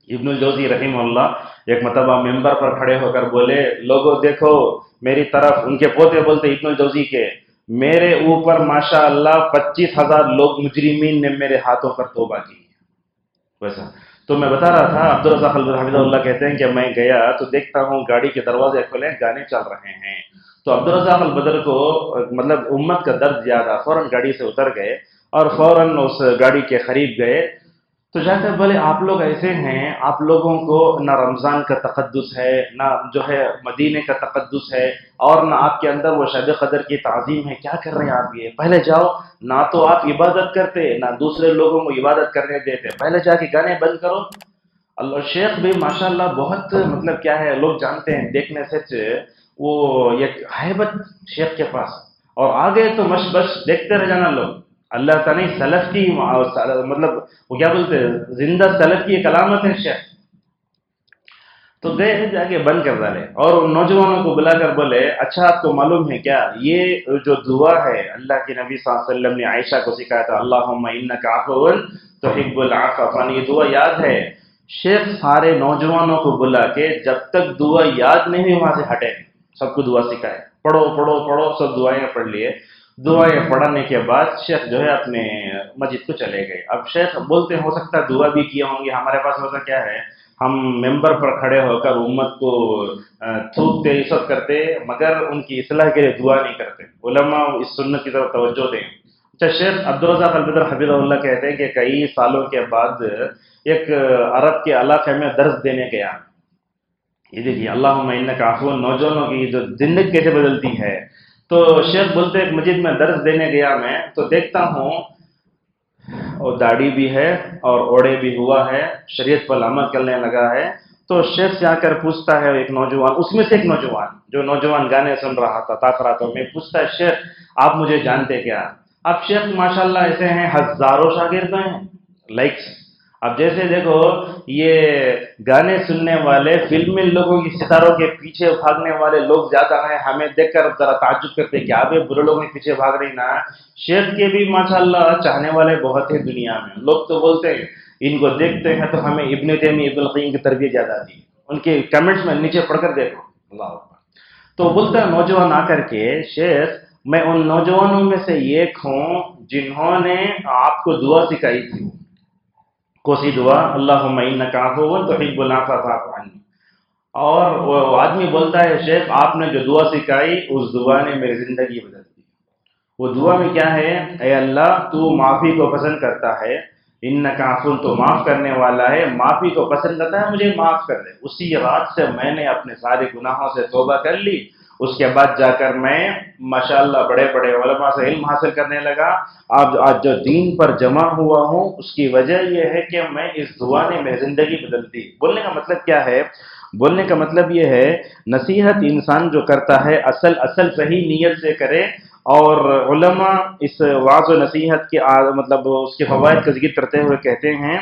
ابن الجوزی رحمہ اللہ ایک مرتبہ ممبر پر کھڑے ہو کر بولے، لوگوں دیکھو میری طرف۔ ان کے پوتے بولتے ابن الجوزی کے، میرے اوپر ماشاءاللہ 25,000 لوگ مجرمین نے میرے ہاتھوں پر توبہ کی ویسا۔ تو میں بتا رہا تھا، عبدالرزاق البدر حفظہ اللہ کہتے ہیں کہ میں گیا تو دیکھتا ہوں گاڑی کے دروازے کھلے، گانے چل رہے ہیں۔ تو عبدالرزاق البدر کو مطلب امت کا درد زیادہ، فوراً گاڑی سے اتر گئے اور فوراً اس گاڑی کے قریب گئے۔ تو جا کر بولے، آپ لوگ ایسے ہیں، آپ لوگوں کو نہ رمضان کا تقدس ہے، نہ جو ہے مدینے کا تقدس ہے، اور نہ آپ کے اندر وہ شب قدر کی تعظیم ہے، کیا کر رہے ہیں آپ؟ یہ پہلے جاؤ، نہ تو آپ عبادت کرتے نہ دوسرے لوگوں کو عبادت کرنے دیتے، پہلے جا کے گانے بند کرو۔ اللہ شیخ بھی ماشاءاللہ بہت مطلب کیا ہے، لوگ جانتے ہیں دیکھنے سے وہ ایک ہیبت شیخ کے پاس، اور آگے تو مش بس دیکھتے رہ جانا لوگ۔ اللہ تعالیٰ سلف کی مطلب وہ کیا بولتے ہیں، زندہ سلف کی ایک علامت ہے شیخ۔ تو گئے جا کے بند کر ڈالے اور ان نوجوانوں کو بلا کر بولے، اچھا آپ کو معلوم ہے کیا، یہ جو دعا ہے اللہ کے نبی صلی اللہ علیہ وسلم نے عائشہ کو سکھایا تھا، اللہم انک عفو تحب العفو فانی، یہ دعا یاد ہے؟ شیخ سارے نوجوانوں کو بلا کے جب تک دعا یاد نہیں ہوئی وہاں سے ہٹے، سب کو دعا سکھائے، پڑھو پڑھو پڑھو، سب دعائیں پڑھ لیے۔ دعائیں پڑھنے کے بعد شیخ جو ہے اپنے مسجد کو چلے گئے۔ اب شیخ بولتے ہو سکتا ہے دعا بھی کیے ہوں گے، ہمارے پاس ویسا کیا ہے، ہم ممبر پر کھڑے ہو کر امت کو تھوکتے عزت کرتے، مگر ان کی اصلاح کے لیے دعا نہیں کرتے۔ علماء اس سنت کی طرف توجہ دیں۔ اچھا، شیخ عبدالرزاق البدر حفظہ اللہ کہتے ہیں کہ کئی سالوں کے بعد ایک عرب کے علاقے میں درس دینے گیا۔ یہ دیکھیے اللہم انک عفو، نوجوانوں کی جو زندگی کیسے بدلتی ہے۔ تو شیخ بولتے ایک مسجد میں درس دینے گیا میں، تو دیکھتا ہوں اور داڑھی بھی ہے اور اوڑے بھی ہوا ہے، شریعت پر عمل کرنے لگا ہے۔ تو شیخ سے آ کر پوچھتا ہے ایک نوجوان، اس میں سے ایک نوجوان جو نوجوان گانے سن رہا تھا تاثراتوں میں، پوچھتا ہے، شیخ آپ مجھے جانتے کیا؟ اب شیخ ماشاءاللہ ایسے ہیں، ہزاروں شاگرد ہیں لائکس۔ اب جیسے دیکھو یہ گانے سننے والے فلمی لوگوں کی ستاروں کے پیچھے بھاگنے والے لوگ زیادہ ہیں، ہمیں دیکھ کر ذرا تعجب کرتے کہ آپ برے لوگوں کے پیچھے بھاگ رہی نا۔ شیخ کے بھی ماشاءاللہ چاہنے والے بہت ہیں دنیا میں، لوگ تو بولتے ہیں ان کو دیکھتے ہیں تو ہمیں ابن تیمیہ ابن القیم کی تربیت یاد آتی ہے، ان کے کمنٹس میں نیچے پڑھ کر دیکھو، اللہ اکبر۔ تو بولتا ہے نوجوان آ کر کے، شیخ میں ان نوجوانوں میں سے ایک ہوں جنہوں نے آپ کو دعا سکھائی تھی، کوسی دعا، اللہم انک عفو تحب العفو فاعف عنی۔ اور وہ آدمی بولتا ہے، شیخ آپ نے جو دعا سکھائی اس دعا نے میری زندگی بدل دی۔ وہ دعا میں کیا ہے، اے اللہ تو معافی کو پسند کرتا ہے، انک عفو تو معاف کرنے والا ہے، معافی کو پسند کرتا ہے، مجھے معاف کر دے۔ اسی رات سے میں نے اپنے سارے گناہوں سے توبہ کر لی۔ اس کے بعد جا کر میں ماشاءاللہ بڑے بڑے علماء سے علم حاصل کرنے لگا۔ آج جو دین پر جمع ہوا ہوں اس کی وجہ یہ ہے کہ میں اس دعا نے میری زندگی بدل دی۔ بولنے کا مطلب کیا ہے؟ بولنے کا مطلب یہ ہے، نصیحت انسان جو کرتا ہے اصل صحیح نیت سے کرے، اور علماء اس وعظ و نصیحت کے مطلب اس کے فوائد کا ذکر کرتے ہوئے کہتے ہیں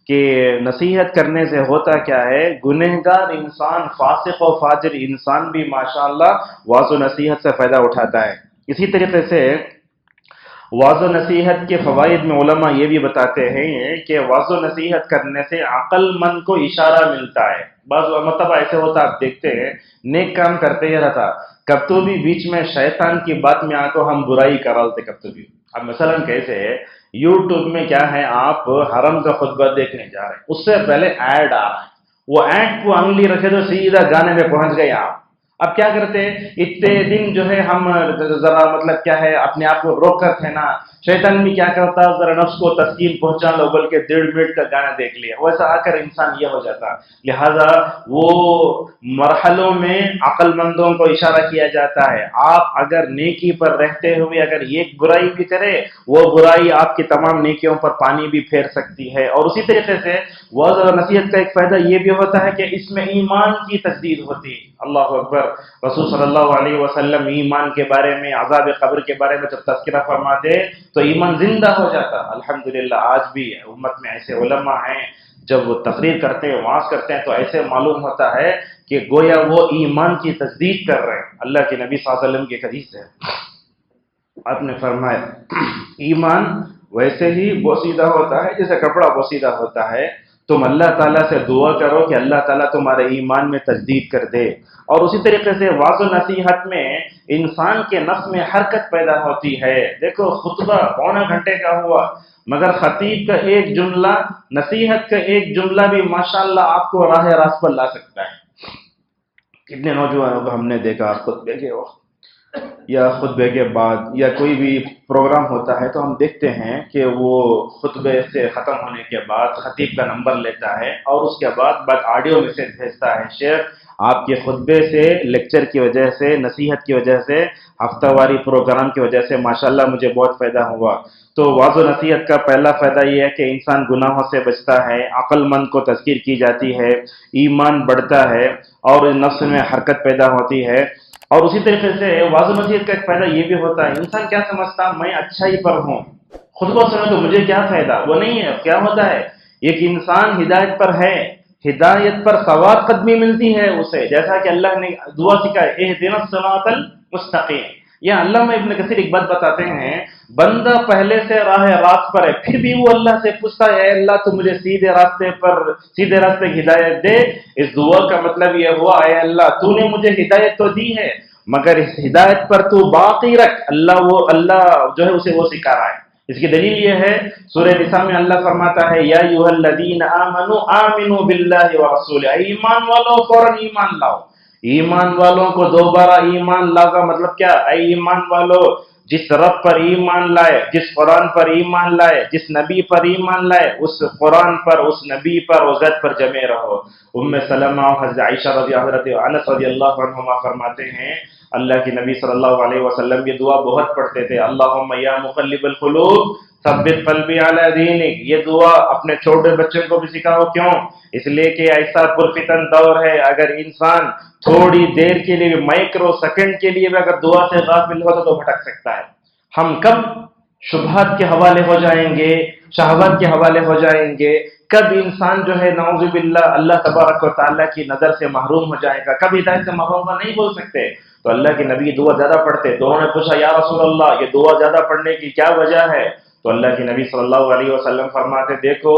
کہ نصیحت کرنے سے ہوتا کیا ہے، گنہگار انسان، فاسق و فاجر انسان بھی ماشاءاللہ وعظ و نصیحت سے فائدہ اٹھاتا ہے۔ اسی طریقے سے وعظ و نصیحت کے فوائد میں علماء یہ بھی بتاتے ہیں کہ وعظ و نصیحت کرنے سے عقل مند کو اشارہ ملتا ہے۔ بعض مطلب ایسے ہوتا، آپ دیکھتے ہیں نیک کام کرتے ہی رہتا، کب تو بھی بیچ میں شیطان کی بات میں آ کو ہم برائی کرالتے کب تو بھی۔ اب مثلا کیسے یوٹیوب میں کیا ہے، آپ حرم کا خطبہ دیکھنے جا رہے ہیں، اس سے پہلے ایڈ آ رہا ہے، وہ ایڈ کو انگلی رکھے تو سیدھا گانے میں پہنچ گئے آپ۔ اب کیا کرتے ہیں، اتنے دن جو ہے ہم ذرا مطلب کیا ہے اپنے آپ کو روک کر تھے نا، شیطان بھی کیا کرتا ہے، ذرا نفس کو تسکین پہنچا لو بلکہ 1.5 منٹ کا گانا دیکھ لیا، ویسا آ کر انسان یہ ہو جاتا۔ لہذا وہ مرحلوں میں عقل مندوں کو اشارہ کیا جاتا ہے، آپ اگر نیکی پر رہتے ہوئے اگر ایک برائی بھی کرے، وہ برائی آپ کی تمام نیکیوں پر پانی بھی پھیر سکتی ہے۔ اور اسی طریقے سے وعظ اور نصیحت کا ایک فائدہ یہ بھی ہوتا ہے کہ اس میں ایمان کی تجدید ہوتی۔ اللہ اکبر، رسول صلی اللہ علیہ وسلم ایمان کے بارے میں، عذاب قبر کے بارے میں جب تذکرہ فرماتے تو ایمان زندہ ہو جاتا۔ الحمدللہ آج بھی امت میں ایسے علماء ہیں، جب وہ تقریر کرتے ہیں، وعظ کرتے ہیں تو ایسے معلوم ہوتا ہے کہ گویا وہ ایمان کی تجدید کر رہے ہیں۔ اللہ کے نبی صلی اللہ علیہ وسلم کی ایک حدیث ہے، آپ نے فرمایا ایمان ویسے ہی بوسیدہ ہوتا ہے جیسے کپڑا بوسیدہ ہوتا ہے. تم اللہ تعالیٰ سے دعا کرو کہ اللہ تعالیٰ تمہارے ایمان میں تجدید کر دے. اور اسی طریقے سے وعظ و نصیحت میں انسان کے نفس میں حرکت پیدا ہوتی ہے. دیکھو خطبہ پونا گھنٹے کا ہوا مگر خطیب کا ایک جملہ، نصیحت کا ایک جملہ بھی ماشاءاللہ آپ کو راہ راست پر لا سکتا ہے. کتنے نوجوانوں کو ہم نے دیکھا خطبے کے وقت یا خطبے کے بعد یا کوئی بھی پروگرام ہوتا ہے تو ہم دیکھتے ہیں کہ وہ خطبے سے ختم ہونے کے بعد خطیب کا نمبر لیتا ہے اور اس کے بعد آڈیو میسج بھیجتا ہے، شیخ آپ کے خطبے سے، لیکچر کی وجہ سے، نصیحت کی وجہ سے، ہفتہ واری پروگرام کی وجہ سے ماشاءاللہ مجھے بہت فائدہ ہوا. تو وعظ و نصیحت کا پہلا فائدہ یہ ہے کہ انسان گناہوں سے بچتا ہے، عقل مند کو تذکیر کی جاتی ہے، ایمان بڑھتا ہے اور نفس میں حرکت پیدا ہوتی ہے. اور اسی طریقے سے وعظ و نصیحت کا ایک فائدہ یہ بھی ہوتا ہے، انسان کیا سمجھتا میں اچھائی پر ہوں، خطبہ سنے تو مجھے کیا فائدہ، وہ نہیں ہے. کیا ہوتا ہے ایک انسان ہدایت پر ہے، ہدایت پر ثواب قدمی ملتی ہے اسے، جیسا کہ اللہ نے دعا سکھائی اہدنا الصراط المستقیم. یا علامہ ابن کثیر ایک بات بتاتے ہیں، بندہ پہلے سے راہ راست پر ہے پھر بھی وہ اللہ سے پوچھتا ہے اے اللہ تو مجھے سیدھے راستے کی ہدایت دے. اس دعا کا مطلب یہ ہوا اے اللہ تو نے مجھے ہدایت تو دی ہے مگر اس ہدایت پر تو باقی رکھ. اللہ جو ہے اسے وہ سکھا رہا ہے. اس کی دلیل یہ ہے سورہ نساء میں اللہ فرماتا ہے یا ایھا الذین آمنوا آمنوا باللہ ورسولہ، ایمان والوں فوراً ایمان لاؤ. ایمان والوں کو دوبارہ ایمان لاؤ کا مطلب کیا؟ اے ایمان والو جس رب پر ایمان لائے، جس قرآن پر ایمان لائے، جس نبی پر ایمان لائے، اس قرآن پر، اس نبی پر، اس ذات پر جمے رہو. ام سلمہ اور حضرت عائشہ حضرت انس رضی اللہ عنہما فرماتے ہیں اللہ کے نبی صلی اللہ علیہ وسلم یہ دعا بہت پڑھتے تھے، اللہم یا مقلب القلوب ثبت قلبی علی دینک. یہ دعا اپنے چھوٹے بچوں کو بھی سکھاؤ. کیوں؟ اس لیے کہ ایسا پرفتن دور ہے، اگر انسان تھوڑی دیر کے لیے، مائکرو سیکنڈ کے لیے بھی اگر دعا سے غافل ہوتا تو بھٹک سکتا ہے. ہم کب شبہات کے حوالے ہو جائیں گے، شہوات کے حوالے ہو جائیں گے، کب انسان جو ہے نعوذ باللہ اللہ تبارک و تعالیٰ کی نظر سے محروم ہو جائے گا، کب ہدایت سے محروم کا نہیں بول سکتے. تو اللہ کے نبی دعا زیادہ پڑھتے. تو انہوں نے پوچھا یا رسول اللہ یہ دعا زیادہ پڑھنے کی کیا وجہ ہے؟ تو اللہ کے نبی صلی اللہ علیہ وسلم فرماتے دیکھو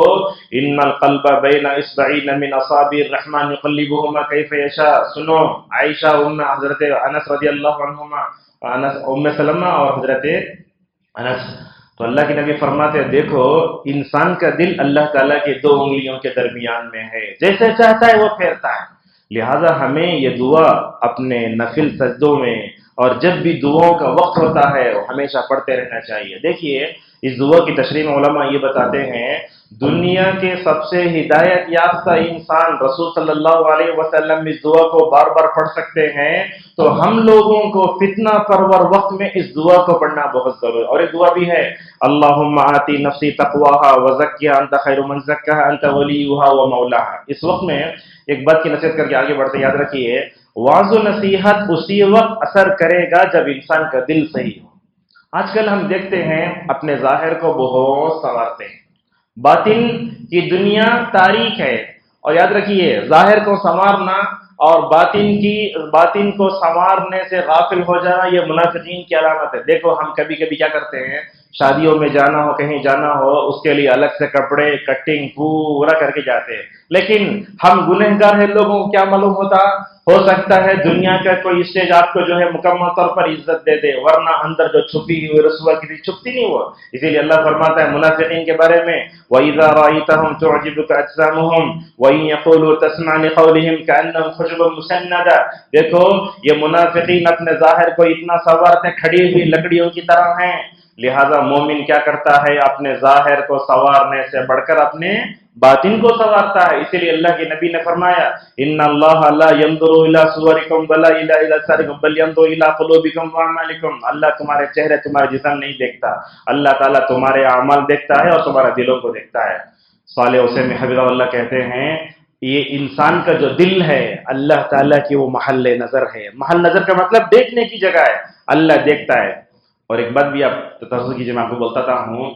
ان القلب بین اصبعین من اصابع الرحمن یقلبهما کیف یشاء. سنو عائشہ حضرت انس رضی اللہ عنہما، ام سلمہ اور حضرت انس. تو اللہ کے نبی فرماتے دیکھو انسان کا دل اللہ تعالیٰ کے دو انگلیوں کے درمیان میں ہے، جیسے چاہتا ہے وہ پھیرتا ہے. لہذا ہمیں یہ دعا اپنے نفل سجدوں میں اور جب بھی دعاؤں کا وقت ہوتا ہے وہ ہمیشہ پڑھتے رہنا چاہیے. دیکھیے اس دعا کی تشریح میں علماء یہ بتاتے ہیں دنیا کے سب سے ہدایت یافتہ انسان رسول صلی اللہ علیہ وسلم اس دعا کو بار بار پڑھ سکتے ہیں. تو ہم لوگوں کو فتنہ پرور وقت میں اس دعا کو پڑھنا بہت ضروری ہے. اور ایک دعا بھی ہے اللہم آتی نفسی تقواہا وزکیہا انت خیر من زکاہا انت ولیہا ومولاہا. اس وقت میں ایک بات کی نصیحت کر کے آگے بڑھتے یاد رکھیے وعظ و نصیحت اسی وقت اثر کرے گا جب انسان کا دل صحیح ہو. آج کل ہم دیکھتے ہیں اپنے ظاہر کو بہت سنوارتے ہیں، باطن کی دنیا تاریک ہے. اور یاد رکھیے ظاہر کو سنوارنا اور باطن کو سنوارنے سے غافل ہو جانا یہ منافقین کی علامت ہے. دیکھو ہم کبھی کبھی کیا کرتے ہیں، شادیوں میں جانا ہو، کہیں جانا ہو، اس کے لیے الگ سے کپڑے کٹنگ پورا کر کے جاتے ہیں، لیکن ہم گنہگار ہیں. لوگوں کو کیا معلوم ہوتا، ہو سکتا ہے دنیا کا کوئی اسٹیج آپ کو جو ہے مکمل طور پر عزت دے دے، ورنہ اندر جو چھپی ہوئی رسوا کی چھپتی نہیں ہوا. اسی لیے اللہ فرماتا ہے منافقین کے بارے میں وَإِذَا رَأَيْتَهُمْ تُعْجِبُكَ أَجْسَامُهُمْ وَإِن يَقُولُوا تَسْمَعْ لِقَوْلِهِمْ كَأَنَّهُمْ خُشُبٌ مُّسَنَّدَةٌ. دیکھو یہ منافقین اپنے ظاہر کو اتنا سنوارتے کھڑی ہوئی لکڑیوں کی طرح ہیں. لہذا مومن کیا کرتا ہے، اپنے ظاہر کو سنوارنے سے بڑھ کر اپنے باطن کو سنوارتا ہے. اسی لیے اللہ کے نبی نے فرمایا ان اللہ لا ينظر الى صورکم ولا الى اجسادکم بل ينظر الى قلوبکم واعمالکم. اللہ تمہارے چہرے تمہارے جسم نہیں دیکھتا، اللہ تعالیٰ تمہارے اعمال دیکھتا ہے اور تمہارے دلوں کو دیکھتا ہے. صالح حسین حفظہ اللہ کہتے ہیں یہ انسان کا جو دل ہے اللہ تعالیٰ کی وہ محل نظر ہے. محل نظر کا مطلب دیکھنے کی جگہ ہے، اللہ دیکھتا ہے. اور ایک بات بھی آپ تصور کیجیے، میں آپ کو بولتا ہوں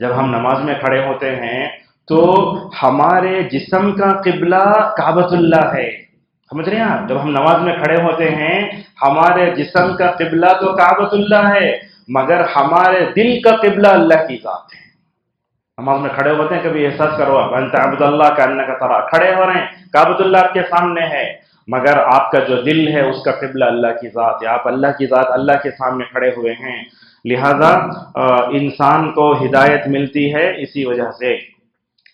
جب ہم نماز میں کھڑے ہوتے ہیں تو ہمارے جسم کا قبلہ کعبۃ اللہ ہے. سمجھ رہے ہیں؟ جب ہم نماز میں کھڑے ہوتے ہیں ہمارے جسم کا قبلہ تو کعبۃ اللہ ہے مگر ہمارے دل کا قبلہ اللہ کی ذات ہے. نماز میں کھڑے ہوتے ہیں، کبھی احساس کرو آپ انت عبد اللہ کا انک ترا، کھڑے ہو رہے ہیں، کعبۃ اللہ آپ کے سامنے ہے، مگر آپ کا جو دل ہے اس کا قبلہ اللہ کی ذات ہے، آپ اللہ کی ذات اللہ کے سامنے کھڑے ہوئے ہیں، لہذا انسان کو ہدایت ملتی ہے اسی وجہ سے۔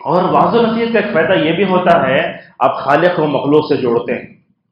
اور وعظ و نصیحت کا ایک فائدہ یہ بھی ہوتا ہے، آپ خالق و مخلوق سے جوڑتے ہیں،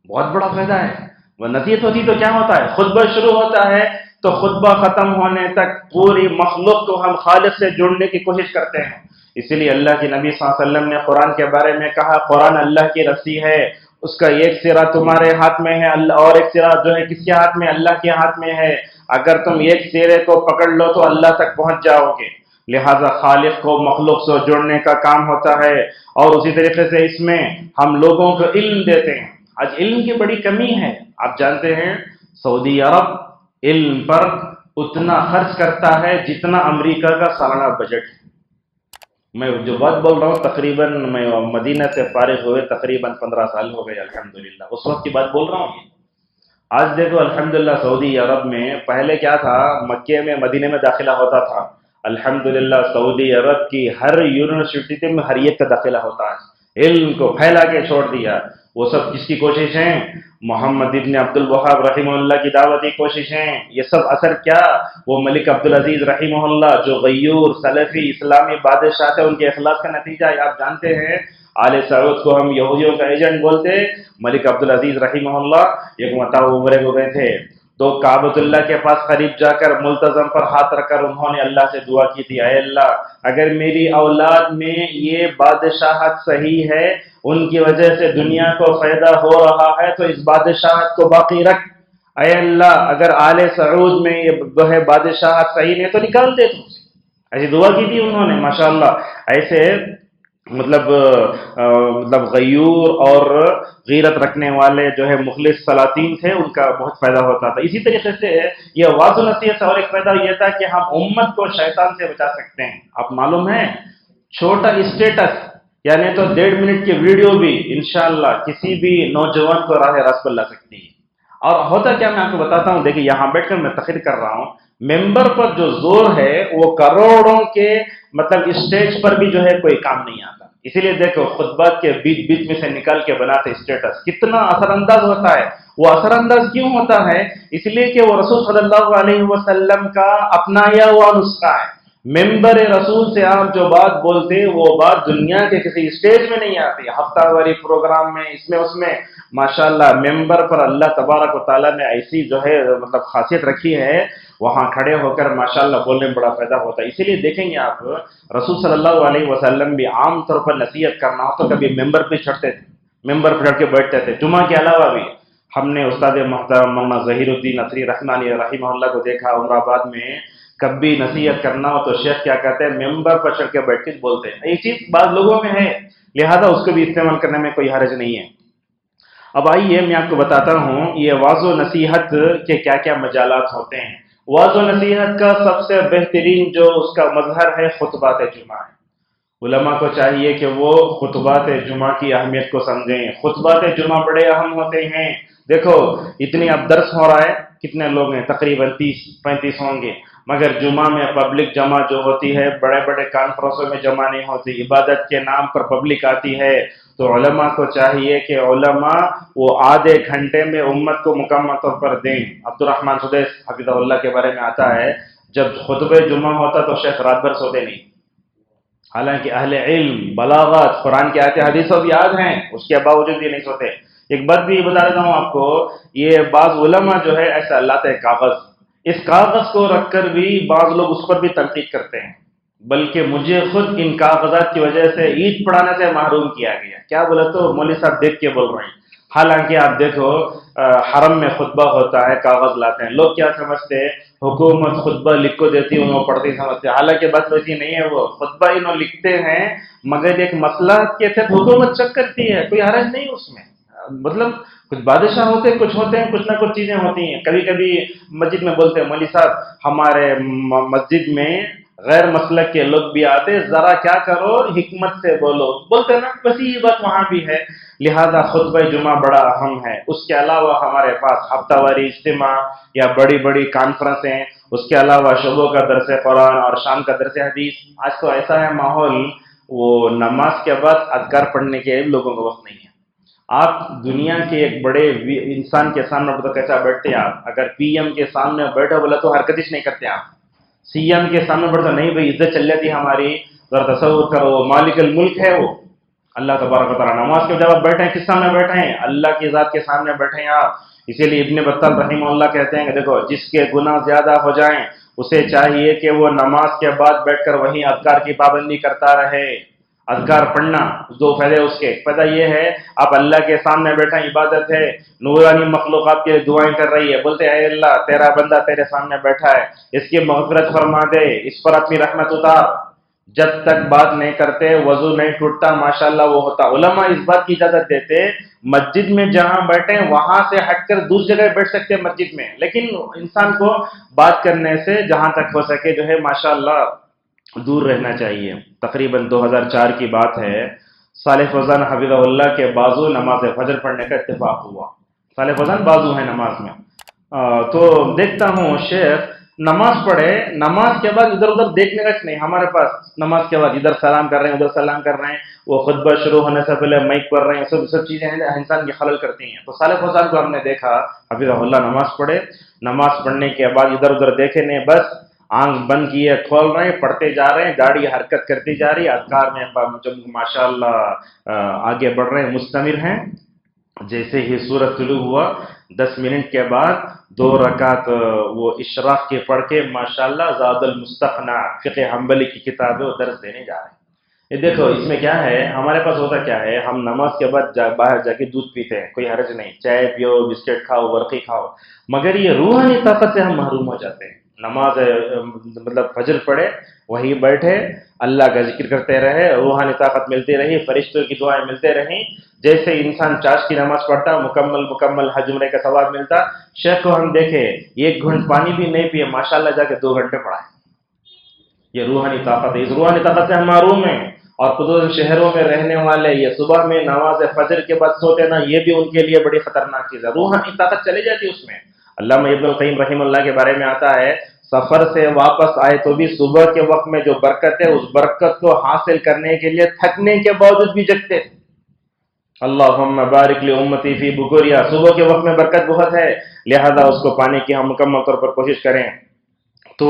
بہت بڑا فائدہ ہے۔ وہ نصیحت ہوتی تو کیا ہوتا ہے، خطبہ شروع ہوتا ہے تو خطبہ ختم ہونے تک پوری مخلوق کو ہم خالق سے جوڑنے کی کوشش کرتے ہیں۔ اسی لیے اللہ کے نبی صلی اللہ علیہ وسلم نے قرآن کے بارے میں کہا، قرآن اللہ کی رسی ہے، اس کا ایک سرا تمہارے ہاتھ میں ہے اللہ، اور ایک سرا جو ہے کس کے ہاتھ میں، اللہ کے ہاتھ میں ہے، اگر تم ایک سرے کو پکڑ لو تو اللہ تک پہنچ جاؤ گے۔ لہذا خالق کو مخلوق سے جوڑنے کا کام ہوتا ہے، اور اسی طریقے سے اس میں ہم لوگوں کو علم دیتے ہیں۔ آج علم کی بڑی کمی ہے، آپ جانتے ہیں سعودی عرب علم پر اتنا خرچ کرتا ہے جتنا امریکہ کا سالانہ بجٹ ہے۔ میں جو بات بول رہا ہوں تقریباً میں مدینہ سے فارغ ہوئے تقریباً 15 سال ہو گئے الحمدللہ، اس وقت کی بات بول رہا ہوں یہ۔ آج دیکھو الحمدللہ سعودی عرب میں پہلے کیا تھا، مکے میں مدینے میں داخلہ ہوتا تھا، الحمدللہ سعودی عرب کی ہر یونیورسٹی میں ہر ایک کا داخلہ ہوتا ہے، علم کو پھیلا کے چھوڑ دیا۔ وہ سب کس کی کوششیں، محمد ابن عبد الوہاب رحمہ اللہ کی دعوتی کوششیں، یہ سب اثر کیا، وہ ملک عبدالعزیز رحمہ اللہ جو غیور سلفی اسلامی بادشاہ تھے، ان کے اخلاص کا نتیجہ ہے۔ آپ جانتے ہیں آل سعود کو ہم یہودیوں کا ایجنٹ بولتے، ملک عبدالعزیز رحمہ اللہ ایک مرتبہ عمرے کو گئے تھے، تو کعبۃ اللہ کے پاس قریب جا کر ملتزم پر ہاتھ رکھ کر انہوں نے اللہ سے دعا کی تھی، اے اللہ اگر میری اولاد میں یہ بادشاہت صحیح ہے، ان کی وجہ سے دنیا کو فائدہ ہو رہا ہے تو اس بادشاہت کو باقی رکھ، اے اللہ اگر آل سعود میں یہ جو ہے بادشاہت صحیح نہیں تو نکال دے تو۔ ایسی دعا کی تھی انہوں نے، ماشاءاللہ ایسے مطلب غیور اور غیرت رکھنے والے جو ہے مخلص سلاطین تھے، ان کا بہت فائدہ ہوتا تھا۔ اسی طریقے سے یہ وعظ و نصیحت اور ایک فائدہ یہ تھا کہ ہم امت کو شیطان سے بچا سکتے ہیں۔ آپ معلوم ہے چھوٹا اسٹیٹس یعنی تو 1.5 منٹ کی ویڈیو بھی انشاءاللہ کسی بھی نوجوان کو راہ راست پر لا سکتی ہے۔ اور ہوتا کیا میں آپ کو بتاتا ہوں، دیکھیں یہاں بیٹھ کر میں تقریر کر رہا ہوں، ممبر پر جو زور ہے وہ کروڑوں کے مطلب اسٹیج پر بھی جو ہے کوئی کام نہیں آتا۔ اسی لیے دیکھو خطبات کے بیچ بیچ میں سے نکال کے بناتے اسٹیٹس کتنا اثر انداز ہوتا ہے۔ وہ اثر انداز کیوں ہوتا ہے؟ اس لیے کہ وہ رسول صلی اللہ علیہ وسلم کا اپنایا ہوا نسخہ ہے۔ ممبر رسول سے آپ جو بات بولتے وہ بات دنیا کے کسی اسٹیج میں نہیں آتی، ہفتہ واری پروگرام میں اس میں اس میں، ماشاءاللہ ممبر پر اللہ تبارک و تعالیٰ نے ایسی جو ہے مطلب خاصیت رکھی ہے، وہاں کھڑے ہو کر ماشاءاللہ بولنے میں بڑا فائدہ ہوتا ہے۔ اسی لیے دیکھیں گے آپ رسول صلی اللہ علیہ وسلم بھی عام طور پر نصیحت کرنا ہو تو کبھی ممبر پہ چڑھتے تھے، ممبر پہ چڑھ کے بیٹھتے تھے۔ جمعہ کے علاوہ بھی ہم نے استاد محترم مولانا ظہیر الدین نصری رحمانی رحمہ اللہ کو دیکھا عمر آباد میں، کبھی نصیحت کرنا ہو تو شیخ کیا کہتے ہیں، ممبر پر چڑھ کے بیٹھ کے بولتے ہیں۔ یہ چیز بعض لوگوں میں ہے، لہذا اس کو بھی استعمال کرنے میں کوئی حرج نہیں ہے۔ اب آئیے میں آپ کو بتاتا ہوں یہ وعظ و نصیحت کے کیا کیا مجالات ہوتے ہیں۔ وعظ و نصیحت کا سب سے بہترین جو اس کا مظہر ہے خطبات جمعہ ہے۔ علماء کو چاہیے کہ وہ خطبات جمعہ کی اہمیت کو سمجھیں، خطبات جمعہ بڑے اہم ہوتے ہیں۔ دیکھو اتنی اب درس ہو رہا ہے، کتنے لوگ ہیں، تقریباً 30-35 ہوں گے، مگر جمعہ میں پبلک جمع جو ہوتی ہے بڑے بڑے کانفرنسوں میں جمع نہیں ہوتی، عبادت کے نام پر پبلک آتی ہے، تو علماء کو چاہیے کہ علماء وہ آدھے گھنٹے میں امت کو مکمل طور پر دیں۔ عبد الرحمن سدیس حفظہ اللہ کے بارے میں آتا ہے جب خطبہ جمعہ ہوتا تو شیخ رات بھر سوتے نہیں، حالانکہ اہل علم بلاغت قرآن کی آیتیں حدیثوں بھی یاد ہیں، اس کے باوجود بھی نہیں سوتے۔ ایک بات بھی بتا دیتا ہوں آپ کو، یہ بعض علماء جو ہے ایسا لاتے کاغذ، اس کاغذ کو رکھ کر بھی بعض لوگ اس پر بھی تنقید کرتے ہیں، بلکہ مجھے خود ان کاغذات کی وجہ سے عید پڑھانے سے محروم کیا گیا۔ کیا بولے تو مولوی صاحب دیکھ کے بول رہے ہیں، حالانکہ آپ دیکھو حرم میں خطبہ ہوتا ہے، کاغذ لاتے ہیں، لوگ کیا سمجھتے ہیں حکومت خطبہ لکھ کو دیتی ہے انہوں پڑھتی سمجھتے ہیں، حالانکہ بات ویسی نہیں ہے، وہ خطبہ انہوں لکھتے ہیں مگر ایک مصلحت کے تحت حکومت چیک کرتی ہے، کوئی حرج نہیں اس میں۔ مطلب کچھ بادشاہ ہوتے ہیں، کچھ ہوتے ہیں، کچھ نہ کچھ چیزیں ہوتی ہیں۔ کبھی کبھی مسجد میں بولتے ہیں مولوی صاحب ہمارے مسجد میں غیر مسلک کے لوگ بھی آتے، ذرا کیا کرو حکمت سے بولو، بولتے نا، بس یہ بات وہاں بھی ہے۔ لہذا خطبہ جمعہ بڑا اہم ہے۔ اس کے علاوہ ہمارے پاس ہفتہ واری اجتماع یا بڑی بڑی کانفرنسیں اس کے علاوہ شبوں کا درس قرآن اور شام کا درس حدیث. آج تو ایسا ہے ماحول، وہ نماز کے بعد اذکار پڑھنے کے لوگوں کو وقت نہیں ہے. آپ دنیا کے ایک بڑے انسان کے سامنے تو کیسا بیٹھتے ہیں آپ؟ اگر پی ایم کے سامنے بیٹھے بولا تو حرکت ہی نہیں کرتے آپ. سی ایم کے سامنے بیٹھے نہیں بھائی عزت چل جاتی ہماری. ذرا تصور کرو، مالک الملک ہے وہ اللہ تبارک و تعالیٰ. نماز کے جب آپ بیٹھے ہیں کس سامنے بیٹھے ہیں؟ اللہ کی ذات کے سامنے بیٹھے ہیں آپ. اسی لیے ابن بطال رحمہ اللہ کہتے ہیں کہ دیکھو جس کے گناہ زیادہ ہو جائیں اسے چاہیے کہ وہ نماز کے بعد بیٹھ کر وہیں اذکار کی پابندی کرتا رہے. اذکار پڑھنا دو فائدے اس کے. فائدہ یہ ہے آپ اللہ کے سامنے بیٹھا، عبادت ہے، نورانی مخلوق آپ کے لیے دعائیں کر رہی ہے، بولتے اے اللہ تیرا بندہ تیرے سامنے بیٹھا ہے، اس کی مغفرت فرما دے، اس پر اپنی رحمت اتار. جب تک بات نہیں کرتے وضو نہیں ٹوٹتا ماشاءاللہ وہ ہوتا. علماء اس بات کی اجازت دیتے مسجد میں جہاں بیٹھے وہاں سے ہٹ کر دوسری جگہ بیٹھ سکتے مسجد میں، لیکن انسان کو بات کرنے سے جہاں تک ہو سکے جو ہے ماشاءاللہ دور رہنا چاہیے. تقریباً 2004 کی بات ہے، صالح فوزان حفظہ اللہ کے بازو نماز فجر پڑھنے کا اتفاق ہوا. صالح فوزان بازو ہیں نماز میں. تو دیکھتا ہوں شیخ نماز پڑھے، نماز کے بعد ادھر ادھر دیکھنے کا نہیں. ہمارے پاس نماز کے بعد ادھر سلام کر رہے ہیں ادھر سلام کر رہے ہیں، وہ خطبہ شروع ہونے سے پہلے مائک پر رہے ہیں، سب چیزیں انسان کی خلل کرتی ہیں. تو صالح فوزان کو ہم نے دیکھا حفظہ اللہ نماز پڑھے، نماز پڑھنے کے بعد ادھر ادھر دیکھے نہیں، بس آنکھ بند کیے کھول رہے ہیں، پڑھتے جا رہے ہیں، گاڑی حرکت کرتی جا رہی ہے، اذکار میں ماشاء اللہ آگے بڑھ رہے ہیں، مستمر ہیں. جیسے ہی سورت طلوع ہوا 10 منٹ کے بعد 2 رکعت وہ اشراق کے پڑھ کے ماشاءاللہ زاد المستقنع فقہ حنبلی کی کتاب ہے وہ درس دینے جا رہے ہیں. یہ دیکھو اس میں کیا ہے، ہمارے پاس ہوتا کیا ہے، ہم نماز کے بعد باہر جا کے دودھ پیتے ہیں، کوئی حرج نہیں، چائے پیو، بسکٹ کھاؤ، برقی کھاؤ، مگر یہ روحانی طاقت سے ہم محروم ہو جاتے ہیں. نماز مطلب فجر پڑھے وہی بیٹھے اللہ کا ذکر کرتے رہے، روحانی طاقت ملتی رہی، فرشتوں کی دعائیں ملتے رہیں. جیسے انسان چاش کی نماز پڑھتا مکمل حج عمرے کا ثواب ملتا. شیخ کو ہم دیکھے 1 گھنٹ پانی بھی نہیں پیے، ماشاءاللہ جا کے 2 گھنٹے پڑھائے. یہ روحانی طاقت ہے، اس روحانی طاقت سے ہم محروم ہیں. اور خصوصاً شہروں میں رہنے والے یہ صبح میں نماز فجر کے بعد سوتے نا، یہ بھی ان کے لیے بڑی خطرناک چیز ہے. روحانی طاقت چلی جاتی ہے اس میں. علامہ ابن القیم رحمہ اللہ کے بارے میں آتا ہے سفر سے واپس آئے تو بھی صبح کے وقت میں جو برکت ہے اس برکت کو حاصل کرنے کے لیے تھکنے کے باوجود بھی جگتے تھے. اللہم بارک لی امتی فی بکوریا، صبح کے وقت میں برکت بہت ہے، لہذا اس کو پانے کی ہم مکمل طور پر کوشش کریں. تو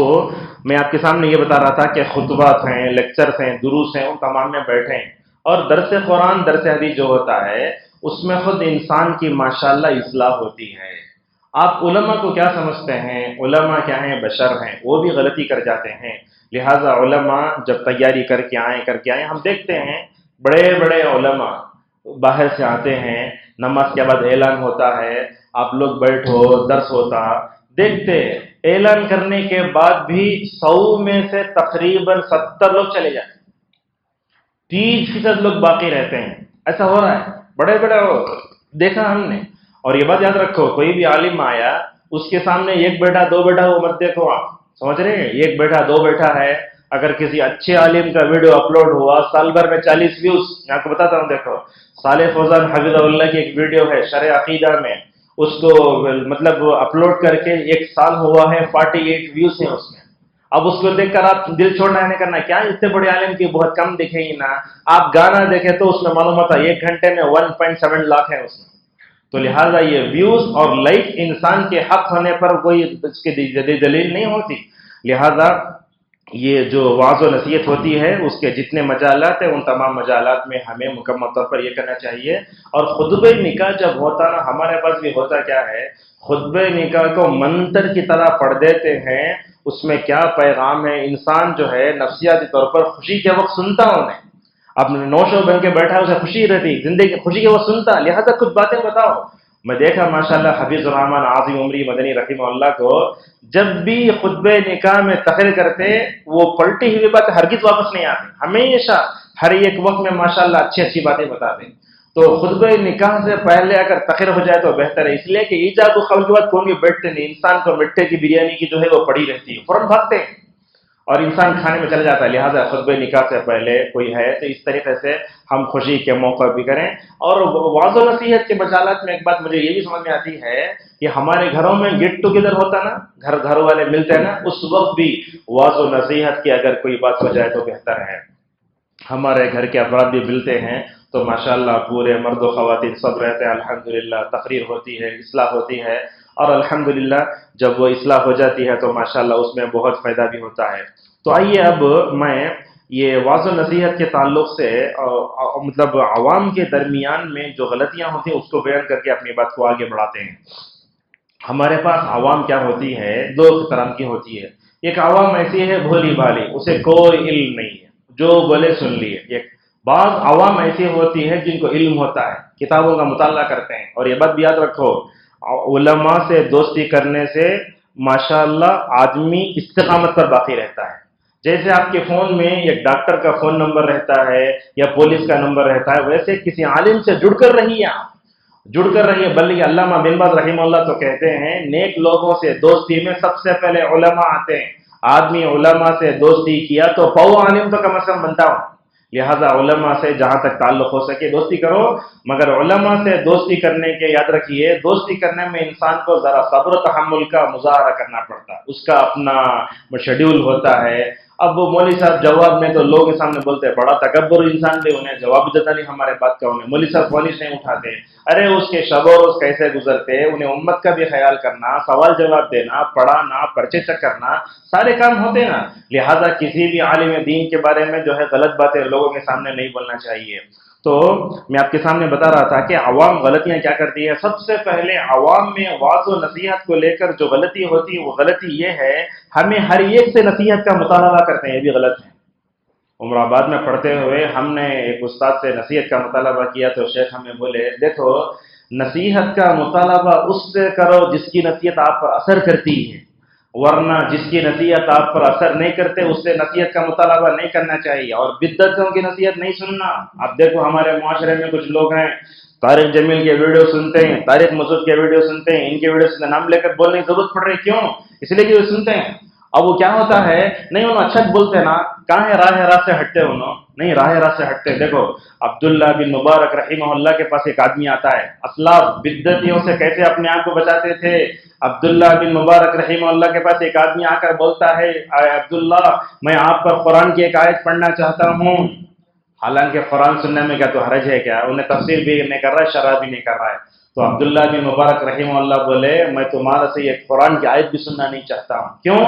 میں آپ کے سامنے یہ بتا رہا تھا کہ خطبات ہیں، لیکچرز ہیں، دروس ہیں، ان تمام میں بیٹھیں. اور درس قرآن درس حدیث جو ہوتا ہے اس میں خود انسان کی ماشاءاللہ اصلاح ہوتی ہے. آپ علماء کو کیا سمجھتے ہیں؟ علماء کیا ہیں؟ بشر ہیں، وہ بھی غلطی کر جاتے ہیں. لہٰذا علماء جب تیاری کر کے آئیں ہم دیکھتے ہیں بڑے بڑے علماء باہر سے آتے ہیں، نماز کے بعد اعلان ہوتا ہے، آپ لوگ بیٹھو، درس ہوتا، دیکھتے اعلان کرنے کے بعد بھی 100 میں سے تقریباً 70 لوگ چلے جاتے ہیں، 30% لوگ باقی رہتے ہیں. ایسا ہو رہا ہے، بڑے بڑے دیکھا ہم نے. اور یہ بات یاد رکھو، کوئی بھی عالم آیا اس کے سامنے 1 بیٹا 2 بیٹا وہ مت دیکھو. آپ سمجھ رہے ہیں 1 بیٹا 2 بیٹا ہے. اگر کسی اچھے عالم کا ویڈیو اپلوڈ ہوا سال بھر میں 40 ویوز، میں آپ کو بتاتا ہوں، دیکھو صالح فوزان حفظہ اللہ کی ایک ویڈیو ہے شرح عقیدہ میں، اس کو مطلب اپلوڈ کر کے 1 سال ہوا ہے، 48 ویوز ہیں اس میں. اب اس کو دیکھ کر آپ دل چھوڑنا نہیں کرنا، کیا اتنے بڑے عالم کی بہت کم دکھے ہی نا. آپ گانا دیکھیں تو اس میں معلوم ہوتا 1 گھنٹے میں 1.7 لاکھ ہے اس میں. تو لہٰذا یہ ویوز اور لائک انسان کے حق ہونے پر کوئی اس کی دلیل نہیں ہوتی. لہٰذا یہ جو وعظ و نصیحت ہوتی ہے اس کے جتنے مجالات ہیں ان تمام مجالات میں ہمیں مکمل طور پر یہ کرنا چاہیے. اور خطبہ نکاح جب ہوتا نا، ہمارے پاس بھی ہوتا کیا ہے، خطبہ نکاح کو منتر کی طرح پڑھ دیتے ہیں. اس میں کیا پیغام ہے، انسان جو ہے نفسیاتی طور پر خوشی کے وقت سنتا انہیں، اب نوشو بن کے بیٹھا اسے خوشی رہتی، زندگی خوشی کے وقت سنتا، لہذا کچھ باتیں بتاؤ. میں دیکھا ماشاءاللہ حفیظ الرحمان عاظم عمری مدنی رحمہ اللہ کو جب بھی خطبہ نکاح میں تقریر کرتے وہ پلٹی ہوئی بات ہرگز واپس نہیں آتی، ہمیشہ ہر ایک وقت میں ماشاءاللہ اچھی باتیں بتاتے. تو خطبہ نکاح سے پہلے اگر تقریر ہو جائے تو بہتر ہے، اس لیے کہ ایجاد و قبول کے بعد کون بھی بیٹھتے نہیں، انسان کو مٹھے کی بریانی کی جو ہے وہ پڑی رہتی ہے، فوراً بھاگتے ہیں. اور انسان کھانے میں چلا جاتا ہے. لہٰذا خطبہ نکاح سے پہلے کوئی ہے تو اس طریقے سے ہم خوشی کے موقع بھی کریں. اور واض و نصیحت کے بچالات میں ایک بات مجھے یہ بھی سمجھ میں آتی ہے کہ ہمارے گھروں میں گیٹ ٹوگیدر ہوتا نا، گھر والے ملتے ہیں نا، اس وقت بھی واض و نصیحت کی اگر کوئی بات ہو جائے تو بہتر ہے. ہمارے گھر کے افراد بھی ملتے ہیں تو ماشاءاللہ پورے مرد و خواتین سب رہتے ہیں، الحمدللہ تقریر ہوتی ہے، اصلاح ہوتی ہے، اور الحمدللہ جب وہ اصلاح ہو جاتی ہے تو ماشاءاللہ اس میں بہت فائدہ بھی ہوتا ہے. تو آئیے اب میں یہ واض و نصیحت کے تعلق سے مطلب عوام کے درمیان میں جو غلطیاں ہوتی ہیں اس کو بیان کر کے اپنی بات کو آگے بڑھاتے ہیں. ہمارے پاس عوام کیا ہوتی ہے، دو طرح کی ہوتی ہے. ایک عوام ایسی ہے بھولی بھالی، اسے کوئی علم نہیں ہے، جو بولے سن لیے. ایک بعض عوام ایسی ہوتی ہے جن کو علم ہوتا ہے، کتابوں کا مطالعہ کرتے ہیں. اور یہ بات بھی یاد رکھو، علماء سے دوستی کرنے سے ماشاءاللہ آدمی استقامت پر باقی رہتا ہے. جیسے آپ کے فون میں ایک ڈاکٹر کا فون نمبر رہتا ہے یا پولیس کا نمبر رہتا ہے، ویسے کسی عالم سے جڑ کر رہیے، آپ جڑ کر رہیے. بلکہ علامہ بن باز رحمہ اللہ تو کہتے ہیں نیک لوگوں سے دوستی میں سب سے پہلے علماء آتے ہیں. آدمی علماء سے دوستی کیا تو پو عالم تو کم از کم بنتا ہوں. لہذا علماء سے جہاں تک تعلق ہو سکے دوستی کرو، مگر علماء سے دوستی کرنے کے یاد رکھیے دوستی کرنے میں انسان کو ذرا صبر و تحمل کا مظاہرہ کرنا پڑتا ہے، اس کا اپنا شیڈیول ہوتا ہے. اب وہ مولوی صاحب جواب میں تو لوگوں کے سامنے بولتے ہیں، بڑا تکبر انسان تھے، انہیں جواب دیتا نہیں ہمارے بات کا، انہیں مولوی صاحب فون نہیں اٹھاتے. ارے اس کے شب و روز کیسے گزرتے، انہیں امت کا بھی خیال کرنا، سوال جواب دینا، پڑھانا، پرچے چیک کرنا، سارے کام ہوتے نا. لہٰذا کسی بھی عالم دین کے بارے میں جو ہے غلط باتیں لوگوں کے سامنے نہیں بولنا چاہیے. تو میں آپ کے سامنے بتا رہا تھا کہ عوام غلطیاں کیا کرتی ہے. سب سے پہلے عوام میں واض و نصیحت کو لے کر جو غلطی ہوتی ہے وہ غلطی یہ ہے، ہمیں ہر ایک سے نصیحت کا مطالبہ کرتے ہیں، یہ بھی غلط ہے. عمر آباد میں پڑھتے ہوئے ہم نے ایک استاد سے نصیحت کا مطالبہ کیا تو شیخ ہمیں بولے، دیکھو نصیحت کا مطالبہ اس سے کرو جس کی نصیحت آپ پر اثر کرتی ہے، ورنہ جس کی نصیحت آپ پر اثر نہیں کرتے اس سے نصیحت کا مطالبہ نہیں کرنا چاہیے. اور بدعتوں کی نصیحت نہیں سننا. اب دیکھو ہمارے معاشرے میں کچھ لوگ ہیں طارق جمیل کے ویڈیو سنتے ہیں، طارق مسعود کے ویڈیو سنتے ہیں، ان کے ویڈیو سے نام لے کر بولنے کی ضرورت پڑ رہی. کیوں؟ اس لیے کہ وہ سنتے ہیں. اب وہ کیا ہوتا ہے، نہیں انہوں اچھا بولتے نا، کہاں ہے راہ سے ہٹتے انہوں، نہیں راہ سے ہٹتے. دیکھو عبداللہ بن مبارک رحمہ اللہ کے پاس ایک آدمی آتا ہے، اسلاف بدعتیوں سے کیسے اپنے آپ کو بچاتے تھے. عبداللہ بن مبارک رحمہ اللہ کے پاس ایک آدمی آ کر بولتا ہے، عبداللہ میں آپ پر قرآن کی ایک آیت پڑھنا چاہتا ہوں. حالانکہ قرآن سننے میں کیا تو حرج ہے کیا، انہیں تفسیر بھی نہیں کر رہا ہے، شرح بھی نہیں کر رہا ہے. تو عبداللہ بن مبارک رحمہ اللہ بولے، میں تمہارا سے یہ قرآن کی آیت بھی سننا نہیں چاہتا ہوں. کیوں؟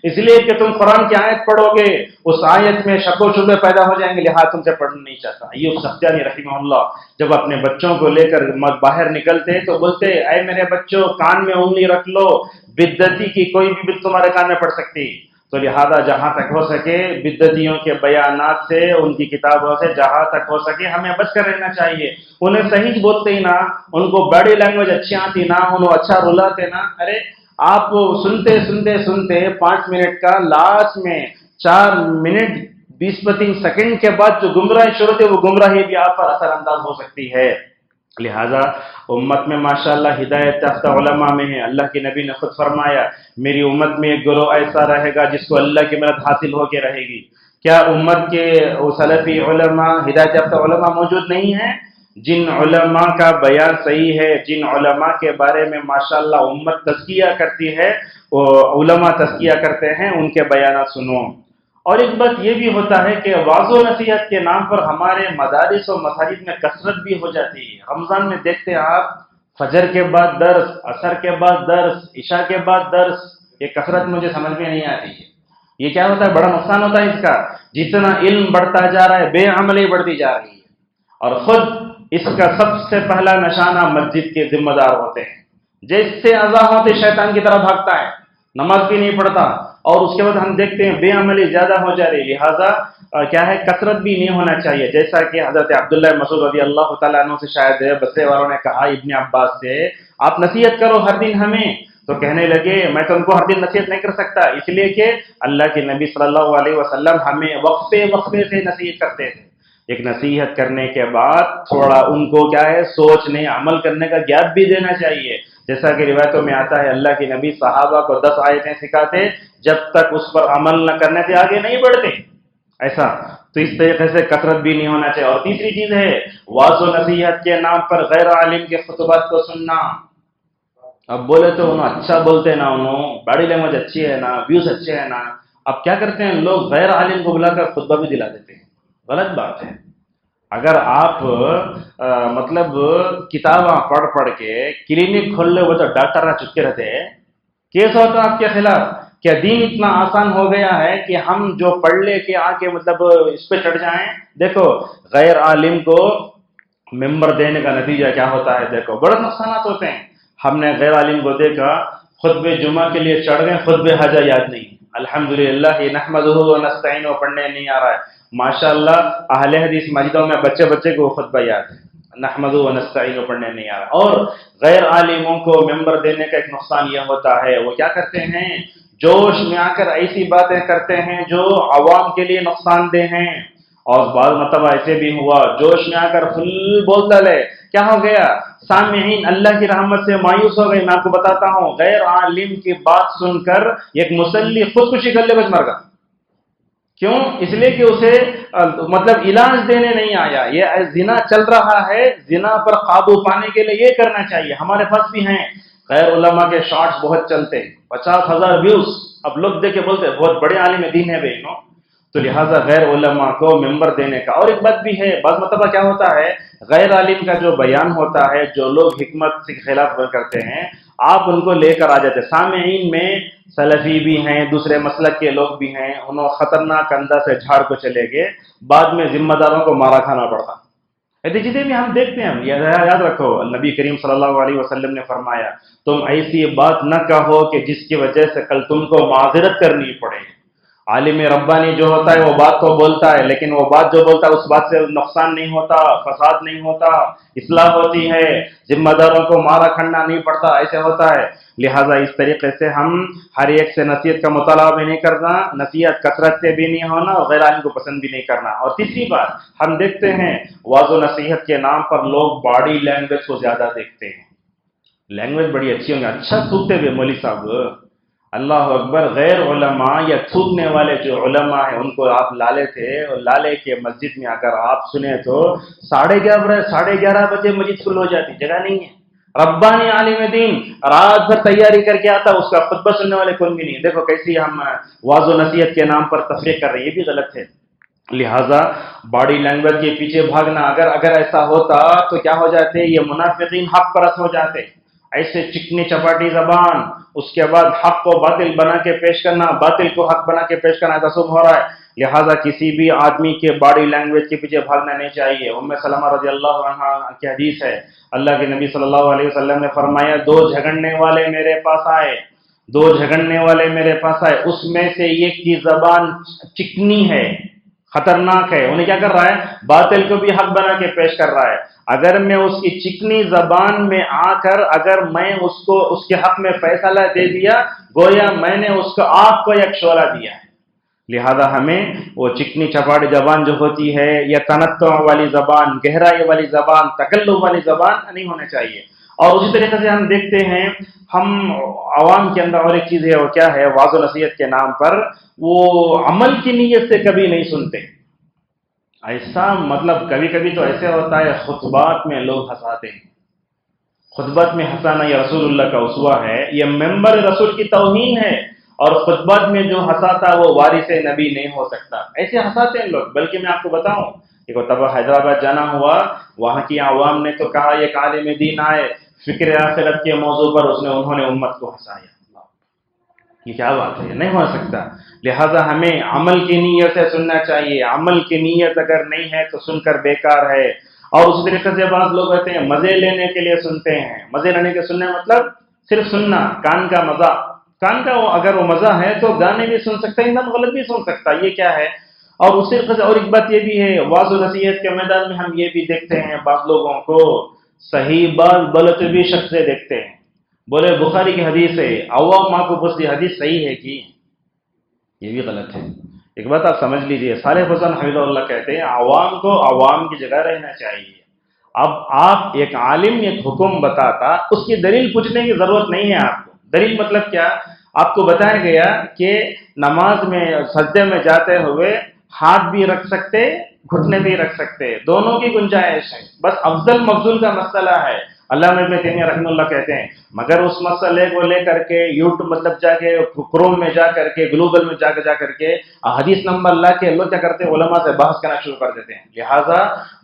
اس لیے کہ تم قرآن کی آیت پڑھو گے اس آیت میں شک و شبے پیدا ہو جائیں گے، لہٰذا تم سے پڑھنا نہیں چاہتا. ایوب سختیانی رحمہ اللہ جب اپنے بچوں کو لے کر باہر نکلتے تو بولتے، اے میرے بچوں کان میں انگلی رکھ لو، بدعتی کی کوئی بھی بد تمہارے کان میں پڑ سکتی. تو لہذا جہاں تک ہو سکے بدعتیوں کے بیانات سے، ان کی کتابوں سے جہاں تک ہو سکے ہمیں بچ کر رہنا چاہیے. انہیں صحیح بولتے ہی نہ، ان کو باڈی لینگویج اچھی آتی نہ، انہیں اچھا رلاتے نہ. ارے آپ سنتے 5 منٹ کا، لاسٹ میں 4 منٹ 20-25 سیکنڈ کے بعد جو گمراہی شروع ہوتی ہے وہ گمراہی بھی آپ پر اثر انداز ہو سکتی ہے. لہذا امت میں ماشاءاللہ ہدایت یافتہ علماء میں ہے. اللہ کے نبی نے خود فرمایا، میری امت میں ایک گروہ ایسا رہے گا جس کو اللہ کی مدد حاصل ہو کے رہے گی. کیا امت کے سلفی علماء، ہدایت یافتہ علماء موجود نہیں ہیں؟ جن علماء کا بیان صحیح ہے، جن علماء کے بارے میں ماشاءاللہ امت تزکیہ کرتی ہے، وہ علماء تزکیہ کرتے ہیں، ان کے بیانات سنو. اور ایک بات یہ بھی ہوتا ہے کہ واض و نصیحت کے نام پر ہمارے مدارس و مساجد میں کثرت بھی ہو جاتی ہے. رمضان میں دیکھتے ہیں آپ، فجر کے بعد درس، عصر کے بعد درس، عشاء کے بعد درس. یہ کثرت مجھے سمجھ میں نہیں آتی ہے. یہ کیا ہوتا ہے؟ بڑا نقصان ہوتا ہے اس کا. جتنا علم بڑھتا جا رہا ہے بے عملی بڑھتی جا رہی ہے. اور خود اس کا سب سے پہلا نشانہ مسجد کے ذمہ دار ہوتے ہیں. جیسے اذان ہوتے شیطان کی طرح بھاگتا ہے، نماز بھی نہیں پڑھتا، اور اس کے بعد ہم دیکھتے ہیں بے عملی زیادہ ہو جا رہی. لہٰذا کیا ہے، کثرت بھی نہیں ہونا چاہیے. جیسا کہ حضرت عبداللہ مسعود رضی اللہ تعالیٰ عنہ سے شاید بسرے والوں نے کہا ابن عباس سے، آپ نصیحت کرو ہر دن ہمیں. تو کہنے لگے میں تو ان کو ہر دن نصیحت نہیں کر سکتا، اس لیے کہ اللہ کے نبی صلی اللہ علیہ وسلم ہمیں وقفے سے نصیحت کرتے تھے. ایک نصیحت کرنے کے بعد تھوڑا ان کو کیا ہے سوچنے عمل کرنے کا گیپ بھی دینا چاہیے. جیسا کہ روایتوں میں آتا ہے اللہ کے نبی صحابہ کو 10 آیتیں سکھاتے، جب تک اس پر عمل نہ کرنے سے آگے نہیں بڑھتے، ایسا۔ تو اس طریقے سے کثرت بھی نہیں ہونا چاہیے۔ اور تیسری چیز ہے وعظ و نصیحت کے نام پر غیر عالم کے خطبات کو سننا۔ اب بولے تو انہوں اچھا بولتے ہیں نا، انہوں باڈی لینگویج اچھی ہے نا، ویوز اچھے ہیں نا، اب کیا کرتے ہیں لوگ غیر عالم کو بلا کر خطبہ بھی دلا دیتے ہیں۔ غلط بات ہے۔ اگر آپ مطلب کتاباں پڑھ کے کلینک کھول لے وہ تو ڈاکٹر نہ چپکے رہتے ہیں، کیس ہوتا آپ کے خلاف؟ کیا دین اتنا آسان ہو گیا ہے کہ ہم جو پڑھ لے کے آ کے مطلب اس پہ چڑھ جائیں؟ دیکھو غیر عالم کو ممبر دینے کا نتیجہ کیا ہوتا ہے، دیکھو بڑے نقصانات ہوتے ہیں۔ ہم نے غیر عالم کو دیکھا خطبہ جمعہ کے لیے چڑھ گئے، خطبہ حاجہ یاد نہیں، الحمدللہ یہ نحمدہ و نستعین وہ پڑھنے نہیں آ رہا ہے، ماشاءاللہ اہل حدیث مسجدوں میں بچے کو خطبہ یاد ہے، نحمدہ و نستعین وہ پڑھنے نہیں آ رہا۔ اور غیر عالموں کو ممبر دینے کا ایک نقصان یہ ہوتا ہے وہ کیا کرتے ہیں، جوش میں آ کر ایسی باتیں کرتے ہیں جو عوام کے لیے نقصان دہ ہیں۔ اور بعض مرتبہ ایسے بھی ہوا جوش میں آ کر فل بول ڈالے، کیا ہو گیا، سامعین اللہ کی رحمت سے مایوس ہو گئے۔ میں آپ کو بتاتا ہوں غیر عالم کی بات سن کر ایک مصلی خودکشی کر لے بچ مر گا۔ کیوں؟ اس لیے کہ اسے مطلب علاج دینے نہیں آیا، یہ زنا چل رہا ہے، زنا پر قابو پانے کے لیے یہ کرنا چاہیے۔ ہمارے پاس بھی ہیں غیر علماء کے شارٹس بہت چلتے، 50,000 ویوز، اب لوگ دیکھ کے بولتے بہت بڑے عالم دین ہے بھائی نو، تو لہٰذا غیر علماء کو ممبر دینے کا۔ اور ایک بات بھی ہے، بعض مرتبہ کیا ہوتا ہے غیر عالم کا جو بیان ہوتا ہے، جو لوگ حکمت کے خلاف کرتے ہیں، آپ ان کو لے کر آ جاتے، سامعین میں سلفی بھی ہیں، دوسرے مسلک کے لوگ بھی ہیں، انہوں خطرناک انداز سے جھاڑ کو چلے گئے، بعد میں ذمہ داروں کو مارا کھانا پڑتا۔ ایسی چیزیں بھی ہم دیکھتے ہیں۔ یاد رکھو نبی کریم صلی اللہ علیہ وسلم نے فرمایا تم ایسی بات نہ کہو کہ جس کی وجہ سے کل تم کو معذرت کرنی پڑے۔ عالم ربانی جو ہوتا ہے وہ بات کو بولتا ہے، لیکن وہ بات جو بولتا ہے اس بات سے نقصان نہیں ہوتا، فساد نہیں ہوتا، اصلاح ہوتی ہے، ذمہ داروں کو مارا کھڑنا نہیں پڑتا، ایسے ہوتا ہے۔ لہٰذا اس طریقے سے ہم ہر ایک سے نصیحت کا مطالبہ بھی نہیں کرنا، نصیحت کثرت سے بھی نہیں ہونا، اور غیر عالم کو پسند بھی نہیں کرنا۔ اور تیسری بات ہم دیکھتے ہیں وعظ و نصیحت کے نام پر لوگ باڈی لینگویج کو زیادہ دیکھتے ہیں۔ لینگویج بڑی اچھی ہوگی، اچھا تھوکتے بھی مولوی صاحب، اللہ اکبر۔ غیر علماء یا تھوکنے والے جو علماء ہیں ان کو آپ لالے تھے، اور لالے کے مسجد میں اگر آپ سنیں تو 11:30 بجے مسجد فل ہو جاتی، جگہ نہیں ہے۔ ربانی عالم دین رات بھر تیاری کر کے آتا، اس کا خطبہ سننے والے کون بھی نہیں۔ دیکھو کیسی ہم وعظ و نصیحت کے نام پر تفریح کر رہے ہیں، یہ بھی غلط ہے۔ لہٰذا باڈی لینگویج کے پیچھے بھاگنا، اگر ایسا ہوتا تو کیا ہو جاتے، یہ منافقین حق پرست ہو جاتے۔ ایسے چکنی چپاٹی زبان، اس کے بعد حق کو باطل بنا کے پیش کرنا، باطل کو حق بنا کے پیش کرنا تصوب ہو رہا ہے۔ لہٰذا کسی بھی آدمی کے باڈی لینگویج کے پیچھے بھاگنا نہیں چاہیے۔ ام سلمہ رضی اللہ عنہا کی حدیث ہے، اللہ کے نبی صلی اللہ علیہ وسلم نے فرمایا 2 جھگڑنے والے میرے پاس آئے، 2 جھگڑنے والے میرے پاس آئے، اس میں سے ایک کی زبان چکنی ہے، خطرناک ہے، انہیں کیا کر رہا ہے، باطل کو بھی حق بنا کے پیش کر رہا ہے۔ اگر میں اس کی چکنی زبان میں آ کر اگر میں اس کے حق میں فیصلہ دے دیا، گویا میں نے اس کو آگ کو ایک شعلہ دیا ہے۔ لہذا ہمیں وہ چکنی چپاڑی زبان جو ہوتی ہے، یا تنطع والی زبان، گہرائی والی زبان، تکلف والی زبان نہیں ہونا چاہیے۔ اور اسی طریقے سے ہم دیکھتے ہیں ہم عوام کے اندر اور ایک چیز ہے، وہ کیا ہے، وعظ و نصیحت کے نام پر وہ عمل کی نیت سے کبھی نہیں سنتے۔ ایسا مطلب کبھی کبھی تو ایسے ہوتا ہے خطبات میں لوگ ہنساتے ہیں، خطبات میں ہنسانا یہ رسول اللہ کا اسوہ ہے، یہ ممبر رسول کی توہین ہے، اور خطبات میں جو ہنساتا وہ وارث نبی نہیں ہو سکتا۔ ایسے ہنساتے ہیں لوگ۔ بلکہ میں آپ کو بتاؤں، ایک مرتبہ حیدرآباد جانا ہوا، وہاں کی عوام نے تو کہا ایک عالم دین آئے فکر آخرت کے موضوع پر، انہوں نے امت کو ہنسایا۔ یہ کیا بات ہے، یہ نہیں ہو سکتا۔ لہٰذا ہمیں عمل کی نیت سے سننا چاہیے، عمل کی نیت اگر نہیں ہے تو سن کر بیکار ہے۔ اور اسی طریقے سے بعض لوگ کہتے ہیں مزے لینے کے لیے سنتے ہیں، مزے لینے کے سننے مطلب صرف سننا، کان کا مزہ، کان کا اگر وہ مزہ ہے تو گانے بھی سن سکتا ہے، انسان غلط بھی سن سکتا ہے، یہ کیا ہے۔ اور اسی طریقے سے اور ایک بات یہ بھی ہے، وعظ و نصیحت کے میدان میں ہم یہ بھی دیکھتے ہیں بعض لوگوں کو صحیح بات غلط بھی شخص سے دیکھتے ہیں۔ بولے بخاری کی حدیث ہے، عوام ماں کو پوچھتی حدیث صحیح ہے کہ، یہ بھی غلط ہے۔ ایک بات آپ سمجھ لیجئے، صالح حسن حفظہ اللہ کہتے ہیں عوام کو عوام کی جگہ رہنا چاہیے، اب آپ ایک عالم ایک حکم بتاتا، اس کی دلیل پوچھنے کی ضرورت نہیں ہے آپ کو. دلیل مطلب کیا؟ آپ کو بتایا گیا کہ نماز میں سجدے میں جاتے ہوئے ہاتھ بھی رکھ سکتے، گھٹنے بھی رکھ سکتے، دونوں کی گنجائش ہے. بس افضل مفضول کا مسئلہ ہے. علامہ ابن تیمیہ رحمہ اللہ کہتے ہیں مگر اس مسئلے کو لے کر کے یوٹیوب مطلب جا کے کروم میں جا کر کے گلوبل میں جا کر کے حدیث نمبر لا کے لوگ کیا کرتے ہیں، علماء سے بحث کرنا شروع کر دیتے ہیں. لہٰذا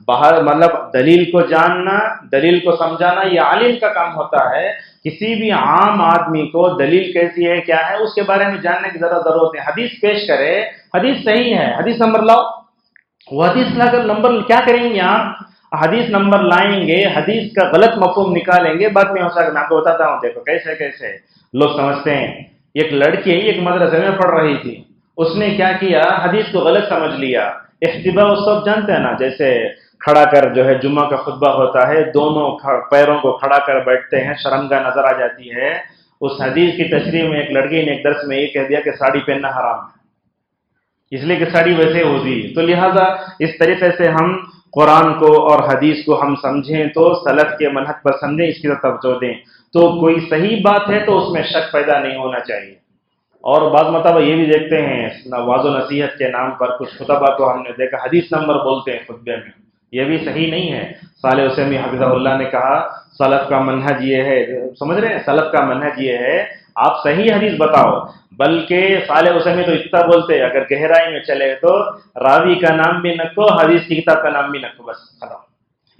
باہر مطلب دلیل کو جاننا، دلیل کو سمجھانا یہ عالم کا کام ہوتا ہے. کسی بھی عام آدمی کو دلیل کیسی ہے کیا ہے اس کے بارے میں جاننے کی زیادہ ضرورت ہے. حدیث پیش کرے، حدیث صحیح ہے، حدیث نمبر لاؤ. وہ حدیث لا کر نمبر کیا کریں گے آپ؟ حدیث نمبر لائیں گے، حدیث کا غلط مفہوم نکالیں گے. بعد میں ہو سکتا میں آپ کو بتاتا ہوں، دیکھو کیسے کیسے لوگ سمجھتے ہیں. ایک لڑکی ایک مدرسے میں پڑھ رہی تھی، اس نے کیا کیا، حدیث کو غلط سمجھ لیا. احتباء وہ سب جانتے ہیں نا، جیسے کھڑا کر جو ہے جمعہ کا خطبہ ہوتا ہے، دونوں پیروں کو کھڑا کر بیٹھتے ہیں، شرمگاہ نظر آ جاتی ہے. اس حدیث کی تشریح میں ایک لڑکی نے ایک درس میں یہ کہہ دیا کہ ساڑی پہننا حرام ہے، اس لیے کہ ساڑی ویسے ہوتی. تو لہٰذا اس طریقے سے ہم قرآن کو اور حدیث کو ہم سمجھیں تو سلف کے منہج پر سمجھیں، اس کی طرف توجہ دیں. تو کوئی صحیح بات ہے تو اس میں شک پیدا نہیں ہونا چاہیے. اور بعض مرتبہ یہ بھی دیکھتے ہیں واعظ و نصیحت کے نام پر کچھ خطبہ کو ہم نے دیکھا حدیث نمبر بولتے ہیں خطبے میں، یہ بھی صحیح نہیں ہے. صالح عثیمی حفظہ اللہ نے کہا سلف کا منہج یہ ہے، سمجھ رہے ہیں، سلف کا منہج یہ ہے آپ صحیح حدیث بتاؤ. بلکہ صالح عثیمی تو اتنا بولتے اگر گہرائی میں چلے تو راوی کا نام بھی نکو، حدیث کی کتاب کا نام بھی نکو، بس ختم.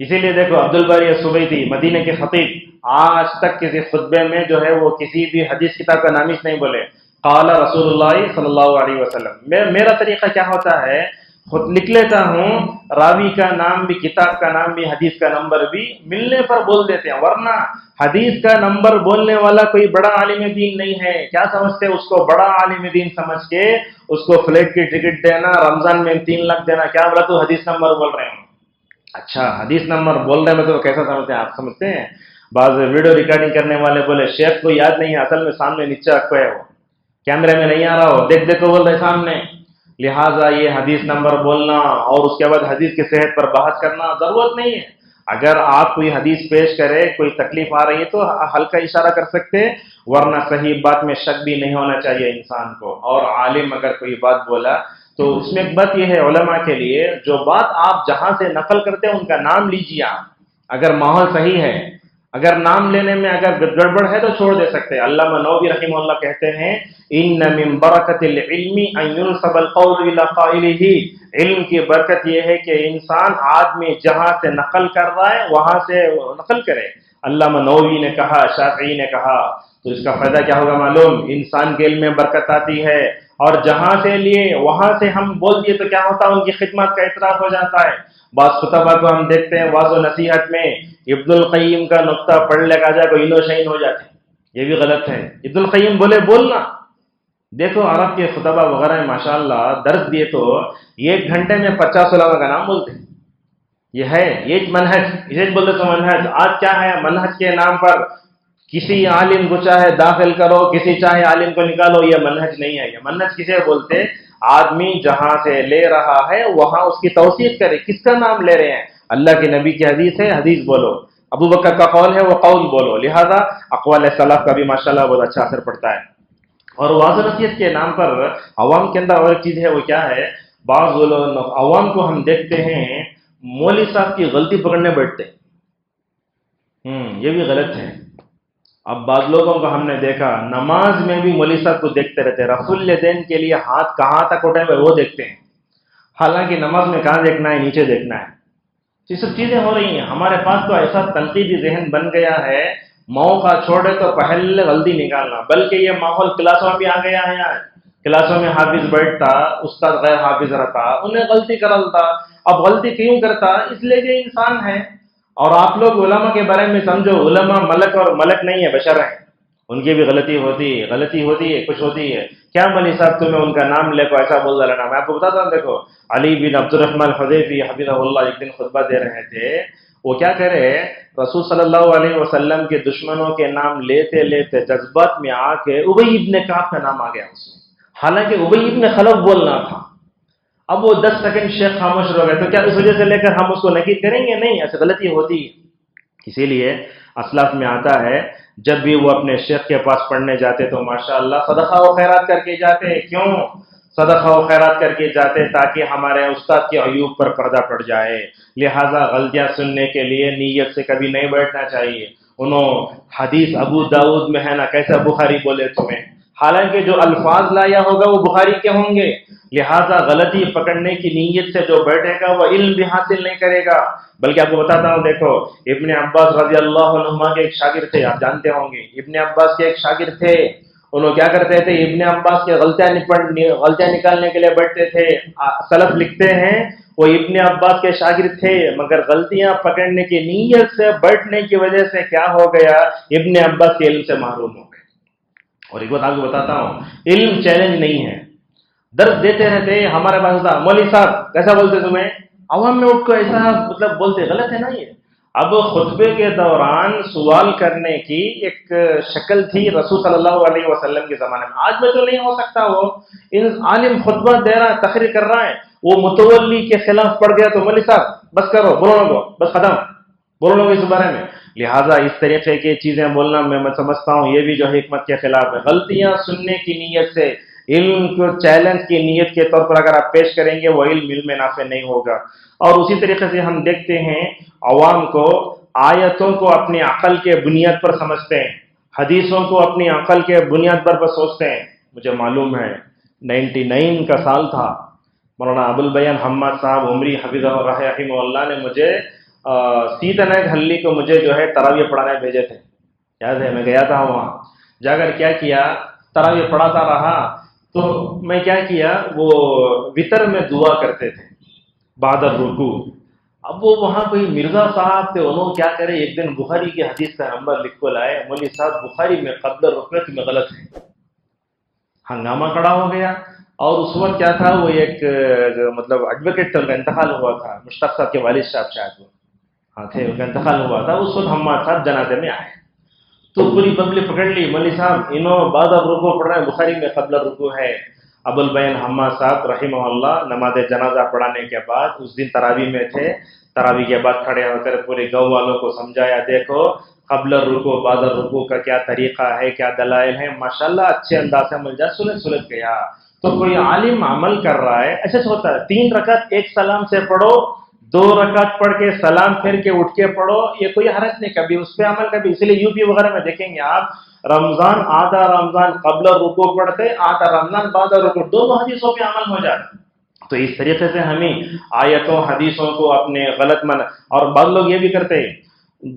اسی لیے دیکھو عبد الباری سویدی مدینہ کے خطیب آج تک کسی خطبے میں جو ہے وہ کسی بھی حدیث کتاب کا نام ہی نہیں بولے. قال رسول اللہ صلی اللہ علیہ وسلم. میرا طریقہ کیا ہوتا ہے، خود لکھ لیتا ہوں، راوی کا نام بھی، کتاب کا نام بھی، حدیث کا نمبر بھی ملنے پر بول دیتے ہیں. ورنہ حدیث کا نمبر بولنے والا کوئی بڑا عالم دین نہیں ہے. کیا سمجھتے اس کو بڑا عالم دین سمجھ کے اس کو فلیٹ کی ٹکٹ دینا، رمضان میں 3 لاکھ دینا، کیا بولا تو حدیث نمبر بول رہے ہیں. اچھا حدیث نمبر بول رہے ہیں تو کیسا سمجھتے ہیں آپ؟ سمجھتے ہیں بعض ویڈیو ریکارڈنگ کرنے والے بولے شیخ کو یاد نہیں ہے، اصل میں سامنے نیچے رکھو ہے، وہ کیمرے میں نہیں آ رہا ہو، دیکھ دیکھ بول رہے سامنے. لہٰذا یہ حدیث نمبر بولنا اور اس کے بعد حدیث کی صحت پر بحث کرنا ضرورت نہیں ہے. اگر آپ کوئی حدیث پیش کرے، کوئی تکلیف آ رہی ہے تو ہلکا اشارہ کر سکتے، ورنہ صحیح بات میں شک بھی نہیں ہونا چاہیے انسان کو. اور عالم اگر کوئی بات بولا تو اس میں ایک بات یہ ہے علماء کے لیے، جو بات آپ جہاں سے نقل کرتے ہیں ان کا نام لیجیے آپ. اگر ماحول صحیح ہے، اگر نام لینے میں اگر گڑبڑ ہے تو چھوڑ دے سکتے ہیں. علامہ نووی رحمہ اللہ کہتے ہیں ان من برکت العلم ان ينسب القول الى قائله. علم کی برکت یہ ہے کہ انسان آدمی جہاں سے نقل کر رہا ہے وہاں سے نقل کرے. علامہ نووی نے کہا، شافعی نے کہا، تو اس کا فائدہ کیا ہوگا معلوم؟ انسان کے علم میں برکت آتی ہے، اور جہاں سے لیے وہاں سے ہم بول دیے تو کیا ہوتا ہے، ان کی خدمات کا اعتراف ہو جاتا ہے. بعض خطبہ کو ہم دیکھتے ہیں واعظ و نصیحت میں ابن القیم کا نقطہ پڑھ لے کا جائے کوئی انو شہین ہو جاتے ہیں، یہ بھی غلط ہے. ابن القیم بولے بولنا. دیکھو عرب کے خطبہ وغیرہ میں ماشاءاللہ درس دیے تو 1 گھنٹے میں 50 علماء کا نام بولتے ہیں. یہ ہے یہ منہج، اسے بولتے تو منہج. آج کیا ہے، منہج کے نام پر کسی عالم کو چاہے داخل کرو، کسی چاہے عالم کو نکالو، یہ منہج نہیں ہے. یہ منہج کسے بولتے؟ آدمی جہاں سے لے رہا ہے وہاں اس کی توثیق کرے. کس کا نام لے رہے ہیں؟ اللہ کے نبی کی حدیث ہے، حدیث بولو. ابو بکر کا قول ہے، وہ قول بولو. لہذا اقوال سلف کا بھی ماشاءاللہ بہت اچھا اثر پڑتا ہے. اور واعظ و نصیحت کے نام پر عوام کے اندر اور ایک چیز ہے، وہ کیا ہے، بعض عوام کو ہم دیکھتے ہیں مولوی صاحب کی غلطی پکڑنے بیٹھتے. یہ بھی غلط ہے. اب بعض لوگوں کو ہم نے دیکھا نماز میں بھی مولوی صاحب کو دیکھتے رہتے، رفع دین کے لیے ہاتھ کہاں تک اٹھے ہوئے وہ دیکھتے ہیں، حالانکہ نماز میں کہاں دیکھنا ہے، نیچے دیکھنا ہے. یہ سب چیزیں ہو رہی ہیں. ہمارے پاس تو ایسا تنقیدی ذہن بن گیا ہے، موقع چھوڑے تو پہلے غلطی نکالنا. بلکہ یہ ماحول کلاسوں میں بھی آ گیا ہے. یار کلاسوں میں حافظ بیٹھتا، استاد غیر حافظ رہتا، انہیں غلطی کرلتا. اب غلطی کیوں کرتا؟ اس لیے کہ انسان ہے. اور آپ لوگ علماء کے بارے میں سمجھو، علماء ملک اور ملک نہیں ہے، بشر ہیں. ان کی بھی غلطی ہوتی ہے کچھ ہوتی ہے. کیا مولوی صاحب تمہیں ان کا نام لے کو ایسا بول دینا؟ میں آپ کو بتاتا ہوں. دیکھو علی بن عبد الرحمن حذیفی حفظہ اللہ ایک دن خطبہ دے رہے تھے. وہ کیا کہہ رہے، رسول صلی اللہ علیہ وسلم کے دشمنوں کے نام لیتے لیتے جذبات میں آ کے ابی ابن کعب کا نام آ گیا اس میں، حالانکہ ابی ابن خلف بولنا تھا. اب وہ 10 سیکنڈ شیخ خاموش ہو گئے تو کیا اس وجہ سے لے کر ہم اس کو نقید کریں گے؟ نہیں، ایسے غلطی ہوتی ہے۔ اسی لیے اسلاف میں آتا ہے جب بھی وہ اپنے شیخ کے پاس پڑھنے جاتے تو ماشاءاللہ صدقہ و خیرات کر کے جاتے۔ کیوں صدقہ و خیرات کر کے جاتے؟ تاکہ ہمارے استاد کے عیوب پر پردہ پڑ جائے۔ لہٰذا غلطیاں سننے کے لیے نیت سے کبھی نہیں بیٹھنا چاہیے۔ انہوں حدیث ابو داؤد میں ہے نا، کیسا بخاری بولے تمہیں، حالانکہ جو الفاظ لایا ہوگا وہ بخاری کے ہوں گے۔ لہٰذا غلطی پکڑنے کی نیت سے جو بیٹھے گا وہ علم بھی حاصل نہیں کرے گا۔ بلکہ آپ کو بتاتا ہوں، دیکھو ابن عباس رضی اللہ عنہما کے ایک شاگرد تھے، آپ جانتے ہوں گے، ابن عباس کے ایک شاگرد تھے۔ انہوں کیا کرتے تھے؟ ابن عباس کے غلطیاں نکالنے کے لیے بیٹھتے تھے۔ سلف لکھتے ہیں وہ ابن عباس کے شاگرد تھے، مگر غلطیاں پکڑنے کی نیت سے بیٹھنے کی وجہ سے کیا ہو گیا؟ ابن عباس کے علم سے محروم ہو گئے۔ اور ایک بات آپ کو بتاتا ہوں، علم چیلنج نہیں ہے، درد دیتے رہتے۔ ہمارے پاس تھا مولوی صاحب کیسا بولتے تمہیں، عوام میں اٹھ کو ایسا مطلب بولتے، غلط ہے نا یہ۔ اب خطبے کے دوران سوال کرنے کی ایک شکل تھی رسول صلی اللہ علیہ وسلم کے زمانے میں، آج میں تو نہیں ہو سکتا۔ وہ عالم خطبہ دے رہا ہے، تقریر کر رہا ہے، وہ متولی کے خلاف پڑ گیا تو مولوی صاحب بس کرو، بولو نہ، بس ختم، بولو نہ اس بارے میں۔ لہٰذا اس طریقے کی چیزیں بولنا میں سمجھتا ہوں یہ بھی جو حکمت کے خلاف ہے۔ غلطیاں سننے کی نیت سے، علم کو چیلنج کی نیت کے طور پر اگر آپ پیش کریں گے وہ علم نافع نہیں ہوگا۔ اور اسی طریقے سے ہم دیکھتے ہیں عوام کو آیتوں کو اپنی عقل کے بنیاد پر سمجھتے ہیں، حدیثوں کو اپنی عقل کے بنیاد پر سوچتے ہیں۔ مجھے معلوم ہے 99 کا سال تھا، مولانا ابوالبیان حماد صاحب عمری حفظہ رحمہ اللہ نے مجھے سیتن ہلی کو مجھے جو ہے تراویح پڑھانے بھیجے تھے، یاد ہے؟ میں گیا تھا وہاں، جا کر کیا کیا، تراویح پڑھاتا رہا تو میں کیا کیا، وہ وطر میں دعا کرتے تھے بعد الرکوع۔ اب وہ وہاں کوئی مرزا صاحب تھے، انہوں کیا کرے، ایک دن بخاری کی حدیث کا نمبر لکھ کو لائے، مولوی صاحب بخاری میں قبل الرکوع میں غلط ہے۔ ہنگامہ کھڑا ہو گیا۔ اور اس وقت کیا تھا، وہ ایک مطلب ایڈوکیٹ تھا، ان کا انتقال ہوا تھا، مشتاق صاحب کے والد صاحب شاید وہ تھے، ان کا انتقال ہوا تھا۔ اس وقت حماد صاحب جنازے میں آئے تو پوری پبلک پکڑ لی، مولوی صاحب انہوں بعد الرکوع پڑھ رہے ہیں، بخاری میں قبل الرکوع ہے۔ ابوالبیان حماد صاحب رحمہ اللہ نماز جنازہ پڑھانے کے بعد، اس دن تراویح میں تھے، تراویح کے بعد کھڑے ہو کر پورے گاؤں والوں کو سمجھایا، دیکھو قبل الرکوع بعد الرکوع کا کیا طریقہ ہے، کیا دلائل ہیں، ماشاءاللہ اچھے انداز سے مل جائے، سلجھ گیا۔ تو کوئی عالم عمل کر رہا ہے، ایسے ہوتا ہے 3 رکعت ایک سلام سے پڑھو، 2 رکعت پڑھ کے سلام پھر کے اٹھ کے پڑھو، یہ کوئی حرج نہیں، کبھی اس پہ عمل کبھی۔ اس لیے یو پی وغیرہ میں دیکھیں گے آپ، رمضان آدھا رمضان قبل رکوع پڑھتے، آدھا رمضان بعد رکوع، دونوں حدیثوں پہ عمل ہو جاتا۔ تو اس طریقے سے ہمیں آیتوں حدیثوں کو اپنے غلط اور بعض لوگ یہ بھی کرتے ہیں،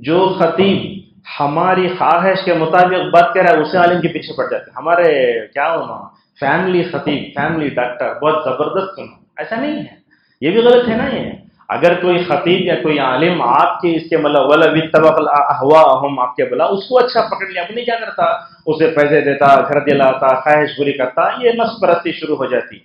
جو خطیب ہماری خواہش کے مطابق بات کرے اسے عالم کے پیچھے پڑ جاتے ہیں۔ ہمارے کیا ہونا، فیملی خطیب، فیملی ڈاکٹر بہت زبردست سنو، ایسا نہیں ہے، یہ بھی غلط ہے نا۔ یہ اگر کوئی خطیب یا کوئی عالم آپ کے اس کے مطلب وَلَوِ اتَّبَعَ الْأَهْوَاءَ آپ کے بلا، اس کو اچھا پکڑ لیا، اپنی کیا کرتا، اسے پیسے دیتا، گھر دلاتا، خواہش پوری کرتا، یہ نفس پرستی شروع ہو جاتی۔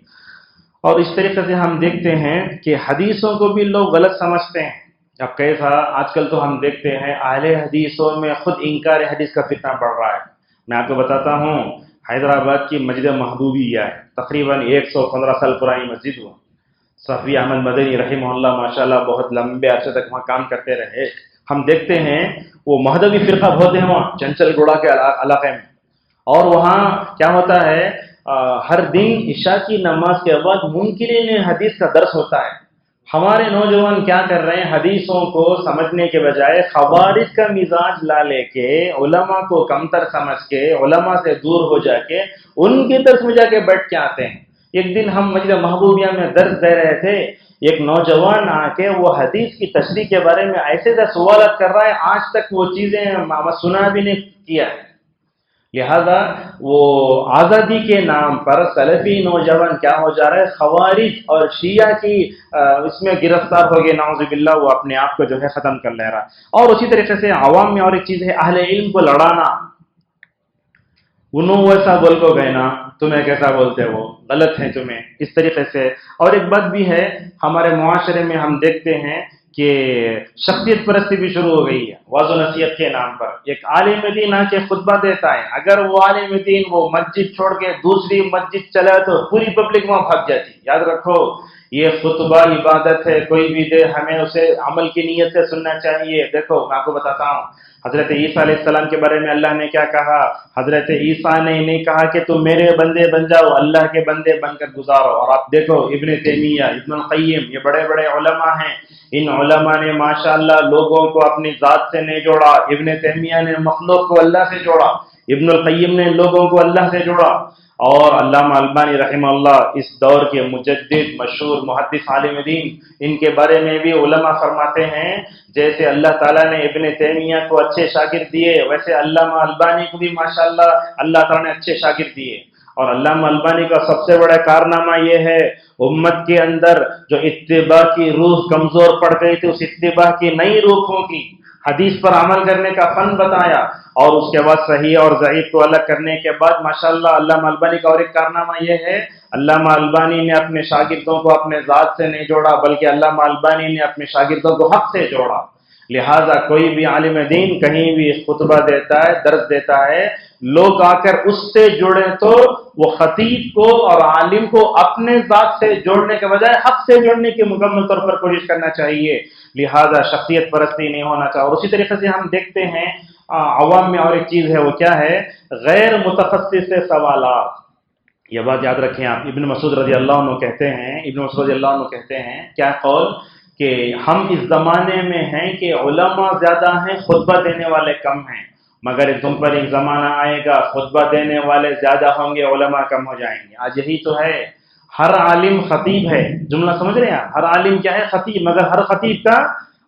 اور اس طریقے سے ہم دیکھتے ہیں کہ حدیثوں کو بھی لوگ غلط سمجھتے ہیں۔ اب کیسا، آج کل تو ہم دیکھتے ہیں اہل حدیثوں میں خود انکار حدیث کا فتنہ بڑھ رہا ہے۔ میں آپ کو بتاتا ہوں، حیدرآباد کی مسجد محبوبیہ ہے، تقریباً 115 سال پرانی مسجد ہوا، صفی احمد مدنی رحمہ اللہ ماشاءاللہ بہت لمبے عرصے تک وہاں کام کرتے رہے۔ ہم دیکھتے ہیں وہ مہدوی فرقہ بہت ہے وہاں چنچل گوڑا کے علاقے میں، اور وہاں کیا ہوتا ہے، ہر دن عشاء کی نماز کے بعد منکرین حدیث کا درس ہوتا ہے۔ ہمارے نوجوان کیا کر رہے ہیں، حدیثوں کو سمجھنے کے بجائے خوارج کا مزاج لا لے کے، علماء کو کمتر سمجھ کے، علماء سے دور ہو جا کے ان کے درس میں جا کے بیٹھ کے آتے ہیں۔ ایک دن ہم مسجد محبوبیہ میں درس دے رہے تھے، ایک نوجوان آ کے وہ حدیث کی تشریح کے بارے میں ایسے سوالات کر رہا ہے، آج تک وہ چیزیں سنا بھی نہیں کیا ہے۔ لہذا وہ آزادی کے نام پر سلفی نوجوان کیا ہو جا رہا ہے، خوارج اور شیعہ کی اس میں گرفتار ہو گئے، نعوذ باللہ، وہ اپنے آپ کو جو ہے ختم کر لے رہا۔ اور اسی طریقے سے عوام میں اور ایک چیز ہے، اہل علم کو لڑانا، انہوں ویسا بول کو گئے نا، تمہیں کیسا بولتے ہو، غلط ہے تمہیں، اس طریقے سے۔ اور ایک بات بھی ہے، ہمارے معاشرے میں ہم دیکھتے ہیں کہ شخصیت پرستی بھی شروع ہو گئی ہے، وعظ و نصیحت کے نام پر۔ ایک عالم دین آ کے خطبہ دیتا ہے، اگر وہ عالم دین وہ مسجد چھوڑ کے دوسری مسجد چلا تو پوری پبلک وہاں بھاگ جاتی۔ یاد رکھو، یہ خطبہ عبادت ہے، کوئی بھی دے ہمیں اسے عمل کی نیت سے سننا چاہیے۔ دیکھو میں آپ کو بتاتا ہوں، حضرت عیسیٰ علیہ السلام کے بارے میں اللہ نے کیا کہا؟ حضرت عیسیٰ نے نہیں کہا کہ تم میرے بندے بن جاؤ، اللہ کے بندے بن کر گزارو۔ اور آپ دیکھو ابن تیمیہ، ابن القیم، یہ بڑے بڑے علماء ہیں، ان علماء نے ماشاءاللہ لوگوں کو اپنی ذات سے نہیں جوڑا، ابن تیمیہ نے مخلوق کو اللہ سے جوڑا، ابن القیم نے لوگوں کو اللہ سے جوڑا، اور علامہ البانی رحمہ اللہ اس دور کے مجدد مشہور محدث عالم دین، ان کے بارے میں بھی علماء فرماتے ہیں جیسے اللہ تعالیٰ نے ابن تیمیہ کو اچھے شاگرد دیے، ویسے علامہ البانی کو بھی ماشاءاللہ اللہ تعالیٰ نے اچھے شاگرد دیے۔ اور علامہ البانی کا سب سے بڑا کارنامہ یہ ہے، امت کے اندر جو اتباع کی روح کمزور پڑ گئی تھی، اس اتباع کی نئی روحوں کی حدیث پر عمل کرنے کا فن بتایا، اور اس کے بعد صحیح اور ضعیف کو الگ کرنے کے بعد ماشاءاللہ علامہ البانی کا اور ایک کارنامہ یہ ہے، علامہ البانی نے اپنے شاگردوں کو اپنے ذات سے نہیں جوڑا، بلکہ علامہ البانی نے اپنے شاگردوں کو حق سے جوڑا۔ لہذا کوئی بھی عالم دین کہیں بھی خطبہ دیتا ہے، درس دیتا ہے، لوگ آ کر اس سے جڑے تو وہ خطیب کو اور عالم کو اپنے ذات سے جوڑنے کے بجائے حق سے جوڑنے کی مکمل طور پر کوشش کرنا چاہیے۔ لہذا شخصیت پرستی نہیں ہونا چاہیے۔ اور اسی طریقے سے ہم دیکھتے ہیں عوام میں اور ایک چیز ہے، وہ کیا ہے؟ غیر متخصص سے سوالات۔ یہ بات یاد رکھیں آپ، ابن مسعود رضی اللہ عنہ کہتے ہیں، ابن مسعود رضی اللہ عنہ کہتے ہیں کیا قول کہ ہم اس زمانے میں ہیں کہ علماء زیادہ ہیں، خطبہ دینے والے کم ہیں، مگر تم پر ایک زمانہ آئے گا خطبہ دینے والے زیادہ ہوں گے، علماء کم ہو جائیں گے۔ آج یہی تو ہے، ہر عالم خطیب ہے، جملہ سمجھ رہے ہیں آپ؟ ہر عالم کیا ہے؟ خطیب، مگر ہر خطیب کا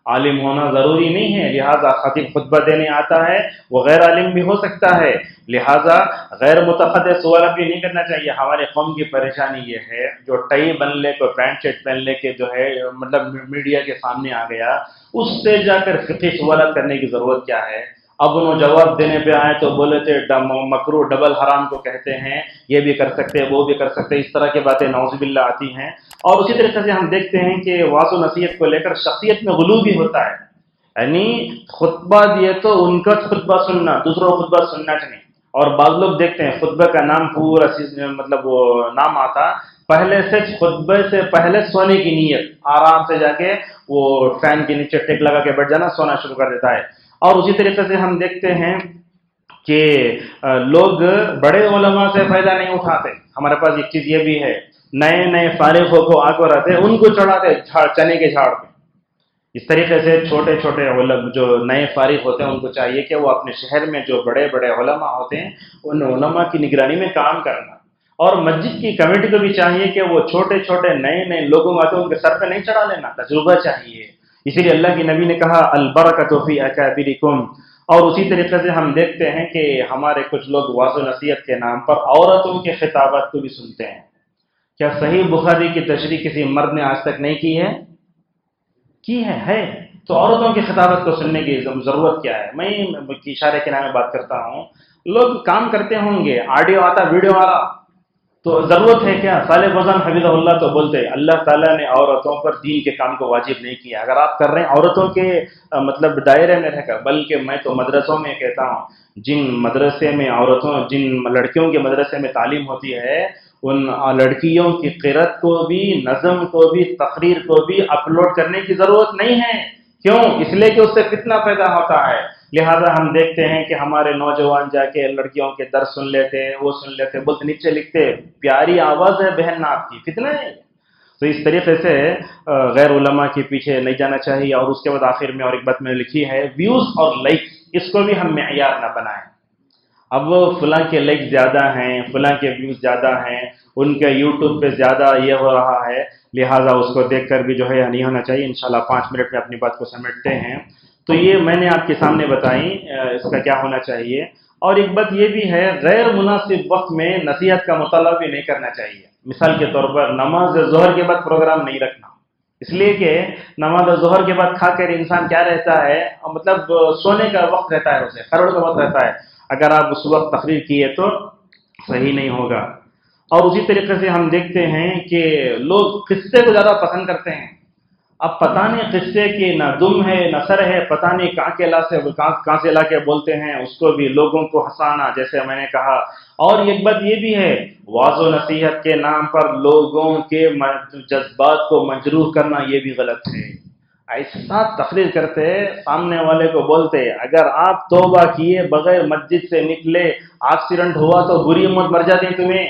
عالم ہونا ضروری نہیں ہے۔ لہٰذا خطیب خطبہ دینے آتا ہے، وہ غیر عالم بھی ہو سکتا ہے، لہٰذا غیر متخصص سوال بھی نہیں کرنا چاہیے۔ ہمارے قوم کی پریشانی یہ ہے، جو ٹائی بن لے کو پینٹ شرٹ پہن لے کے جو ہے مطلب میڈیا کے سامنے آ گیا، اس سے جا کر فقہی سوالات کرنے کی ضرورت کیا ہے؟ اب انہوں جواب دینے پہ آئے تو بولے تھے مکروہ ڈبل حرام کو کہتے ہیں، یہ بھی کر سکتے وہ بھی کر سکتے، اس طرح کی باتیں نعوذ باللہ آتی ہیں۔ اور اسی طریقے سے ہم دیکھتے ہیں کہ وعظ و نصیحت کو لے کر شخصیت میں غلو بھی ہوتا ہے، یعنی خطبہ دیے تو ان کا خطبہ سننا، دوسروں کا خطبہ سننا نہیں۔ اور بعض لوگ دیکھتے ہیں خطبہ کا نام پورا مطلب وہ نام آتا، پہلے سے خطبے سے پہلے سونے کی نیت، آرام سے جا کے وہ فین کے نیچے ٹیک لگا کے بیٹھ جانا، سونا شروع کر دیتا ہے۔ اور اسی طریقے سے ہم دیکھتے ہیں کہ لوگ بڑے علماء سے فائدہ نہیں اٹھاتے۔ ہمارے پاس ایک چیز یہ بھی ہے، نئے نئے فارغوں کو آ کر رہتے ان کو چڑھاتے چنے کے جھاڑ پہ۔ اس طریقے سے چھوٹے چھوٹے جو نئے فارغ ہوتے ہیں ان کو چاہیے کہ وہ اپنے شہر میں جو بڑے بڑے علماء ہوتے ہیں ان علماء کی نگرانی میں کام کرنا، اور مسجد کی کمیٹی کو بھی چاہیے کہ وہ چھوٹے چھوٹے نئے نئے لوگوں آتے ہیں ان کے سر پہ نہیں چڑھا لینا، تجربہ چاہیے۔ اسی لیے اللہ کی نبی نے کہا البرکۃ فی اکابرکم۔ اور اسی طریقے سے ہم دیکھتے ہیں کہ ہمارے کچھ لوگ وعظ و نصیحت کے نام پر عورتوں کے خطابات کو بھی سنتے ہیں۔ کیا صحیح بخاری کی تشریح کسی مرد نے آج تک نہیں کی ہے؟ کی ہے تو عورتوں کی خطابت کو سننے کی ضرورت کیا ہے؟ میں اشارے کے نام میں بات کرتا ہوں، لوگ کام کرتے ہوں گے، آڈیو آتا ویڈیو آ رہا، تو ضرورت ہے کیا؟ صالح فوزان حفظہ اللہ تو بولتے اللہ تعالیٰ نے عورتوں پر دین کے کام کو واجب نہیں کیا، اگر آپ کر رہے ہیں عورتوں کے مطلب دائرے میں رہ کر، بلکہ میں تو مدرسوں میں کہتا ہوں، جن مدرسے میں عورتوں جن لڑکیوں کے مدرسے میں تعلیم ہوتی ہے، ان لڑکیوں کی قرأت کو بھی، نظم کو بھی، تقریر کو بھی اپلوڈ کرنے کی ضرورت نہیں ہے۔ کیوں؟ اس لیے کہ اس سے فتنہ پیدا ہوتا ہے۔ لہذا ہم دیکھتے ہیں کہ ہمارے نوجوان جا کے لڑکیوں کے درس سن لیتے ہیں، وہ سن لیتے، بولتے نیچے لکھتے پیاری آواز ہے بہن آپ کی، فتنہ ہے۔ تو اس طریقے سے غیر علماء کے پیچھے نہیں جانا چاہیے۔ اور اس کے بعد آخر میں اور ایک بات میں نے لکھی ہے، ویوز اور لائکس، اس کو بھی ہم معیار نہ بنائیں۔ اب فلاں کے لائک زیادہ ہیں، فلاں کے ویوز زیادہ ہیں، ان کے یوٹیوب پہ زیادہ یہ ہو رہا ہے، لہٰذا اس کو دیکھ کر بھی جو ہے نہیں ہونا چاہیے۔ انشاءاللہ 5 منٹ میں اپنی بات کو سمیٹتے ہیں۔ تو یہ میں نے آپ کے سامنے بتائی اس کا کیا ہونا چاہیے۔ اور ایک بات یہ بھی ہے، غیر مناسب وقت میں نصیحت کا مطالبہ بھی نہیں کرنا چاہیے۔ مثال کے طور پر نماز ظہر کے بعد پروگرام نہیں رکھنا، اس لیے کہ نماز ظہر کے بعد کھا کر انسان کیا رہتا ہے، مطلب سونے کا وقت رہتا ہے، اسے خروڑ کا وقت رہتا ہے، اگر آپ اس وقت تقریر کیے تو صحیح نہیں ہوگا۔ اور اسی طریقے سے ہم دیکھتے ہیں کہ لوگ قصے کو زیادہ پسند کرتے ہیں، اب پتہ نہیں قصے کی نہ دم ہے نہ سر ہے، پتہ نہیں کہاں سے لا کے بولتے ہیں، اس کو بھی لوگوں کو ہنسانا، جیسے میں نے کہا۔ اور ایک بات یہ بھی ہے، واعظ و نصیحت کے نام پر لوگوں کے جذبات کو مجروح کرنا یہ بھی غلط ہے۔ ایسا تقریر کرتے، سامنے والے کو بولتے اگر آپ توبہ کیے بغیر مسجد سے نکلے، ایکسیڈنٹ ہوا تو بری موت مر جاتی تمہیں،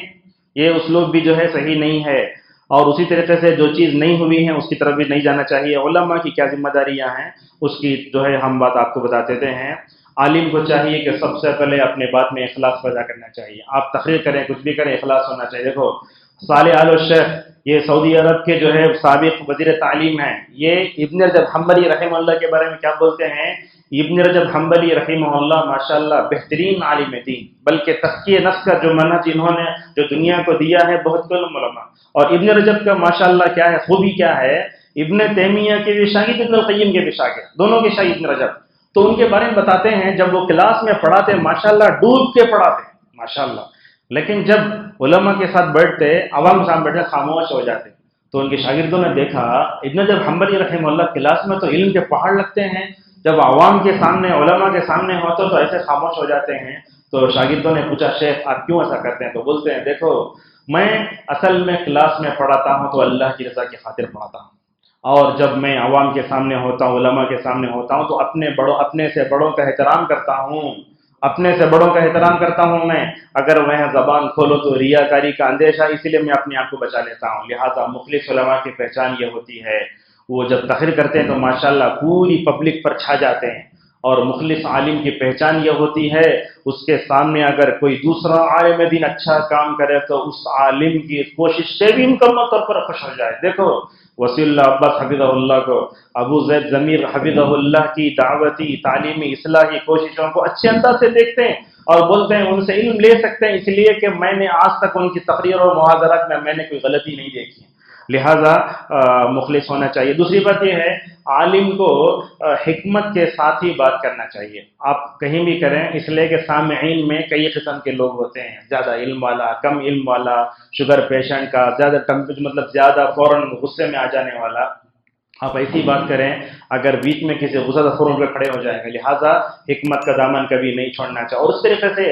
یہ اسلوب بھی جو ہے صحیح نہیں ہے۔ اور اسی طریقے سے جو چیز نہیں ہوئی ہے اس کی طرف بھی نہیں جانا چاہیے۔ علماء کی کیا ذمہ داریاں ہیں اس کی جو ہے ہم بات آپ کو بتا دیتے ہیں۔ عالم کو چاہیے کہ سب سے پہلے اپنے بات میں اخلاص پیدا کرنا چاہیے۔ آپ تقریر کریں کچھ بھی کریں، اخلاص ہونا چاہیے۔ دیکھو صالح آل الشیخ، یہ سعودی عرب کے جو ہے سابق وزیر تعلیم ہیں، یہ ابن رجب حنبلی رحمہ اللہ کے بارے میں کیا بولتے ہیں؟ ابن رجب حنبلی رحمہ اللہ ماشاءاللہ بہترین عالم دین، بلکہ تزکیہ نفس کا جو منہج انہوں نے جو دنیا کو دیا ہے بہت کم علماء۔ اور ابن رجب کا ماشاءاللہ کیا ہے، خوبی کیا ہے، ابن تیمیہ کے بھی شاگرد، ابن القیم کے بھی شاگرد، دونوں کے شاگرد ابن رجب۔ تو ان کے بارے میں بتاتے ہیں جب وہ کلاس میں پڑھاتے ماشاءاللہ ڈوب کے پڑھاتے ماشاءاللہ، لیکن جب علماء کے ساتھ بیٹھتے، عوام کے سامنے بیٹھتے خاموش ہو جاتے۔ تو ان کے شاگردوں نے دیکھا ابن رجب حنبلی رحمہ اللہ کلاس میں تو علم کے پہاڑ لگتے ہیں، جب عوام کے سامنے علماء کے سامنے ہوتے تو ایسے خاموش ہو جاتے ہیں۔ تو شاگردوں نے پوچھا شیخ آپ کیوں ایسا کرتے ہیں؟ تو بولتے ہیں دیکھو میں اصل میں کلاس میں پڑھاتا ہوں تو اللہ کی رضا کی خاطر پڑھاتا ہوں، اور جب میں عوام کے سامنے ہوتا ہوں، علماء کے سامنے ہوتا ہوں تو اپنے سے بڑوں کا احترام کرتا ہوں، اپنے سے بڑوں کا احترام کرتا ہوں میں، اگر وہ زبان کھولو تو ریاکاری کا اندیشہ، اسی لیے میں اپنے آپ کو بچا لیتا ہوں۔ لہٰذا مخلص علماء کی پہچان یہ ہوتی ہے، وہ جب تقریر کرتے ہیں تو ماشاءاللہ پوری پبلک پر چھا جاتے ہیں۔ اور مخلص عالم کی پہچان یہ ہوتی ہے، اس کے سامنے اگر کوئی دوسرا عالم دین اچھا کام کرے تو اس عالم کی کوشش سے بھی مکمل طور پر خوش ہو جائے۔ دیکھو وسیع اللہ عباس حفظہ اللہ کو، ابو زید ضمیر حفظہ اللہ کی دعوتی تعلیمی اصلاحی کوششوں کو اچھے انداز سے دیکھتے ہیں اور بولتے ہیں ان سے علم لے سکتے ہیں، اس لیے کہ میں نے آج تک ان کی تقریر اور محاضرات میں نے کوئی غلطی نہیں دیکھی، لہٰذا مخلص ہونا چاہیے۔ دوسری بات یہ ہے عالم کو حکمت کے ساتھ ہی بات کرنا چاہیے۔ آپ کہیں بھی کریں، اس لیے کہ سامعین میں کئی قسم کے لوگ ہوتے ہیں، زیادہ علم والا، کم علم والا، شوگر پیشنٹ کا، مطلب زیادہ فوراً غصے میں آ جانے والا۔ آپ ایسی بات کریں اگر بیچ میں کسی غصہ فوراً پہ کھڑے ہو جائیں گے، لہٰذا حکمت کا دامن کبھی نہیں چھوڑنا چاہیے۔ اور اس طریقے سے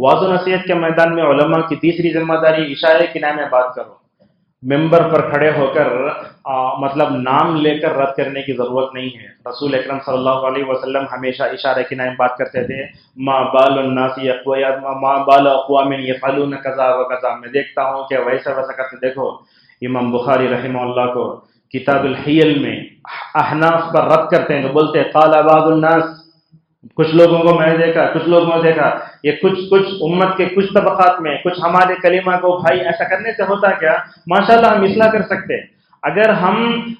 واعظ و نصیحت کے میدان میں علماء کی تیسری ذمہ داری اشارے کنائے میں بات کرو۔ ممبر پر کھڑے ہو کر مطلب نام لے کر رد کرنے کی ضرورت نہیں ہے۔ رسول اکرم صلی اللہ علیہ وسلم ہمیشہ اشارہ کنائے میں بات کرتے تھے، ما بال الناس ما بال اقوام یفعلون کذا و کذا، میں دیکھتا ہوں کہ ویسا کرتے۔ دیکھو امام بخاری رحمہ اللہ کو کتاب الحیل میں احناف پر رد کرتے ہیں تو بولتے ہیں قال بعض الناس، کچھ لوگوں کو میں نے دیکھا، کچھ لوگوں نے دیکھا، یہ کچھ امت کے کچھ طبقات میں کچھ ہمارے کلمہ کو بھائی ایسا کرنے سے ہوتا کیا؟ ماشاءاللہ ہم اصلاح کر سکتے ہیں اگر ہم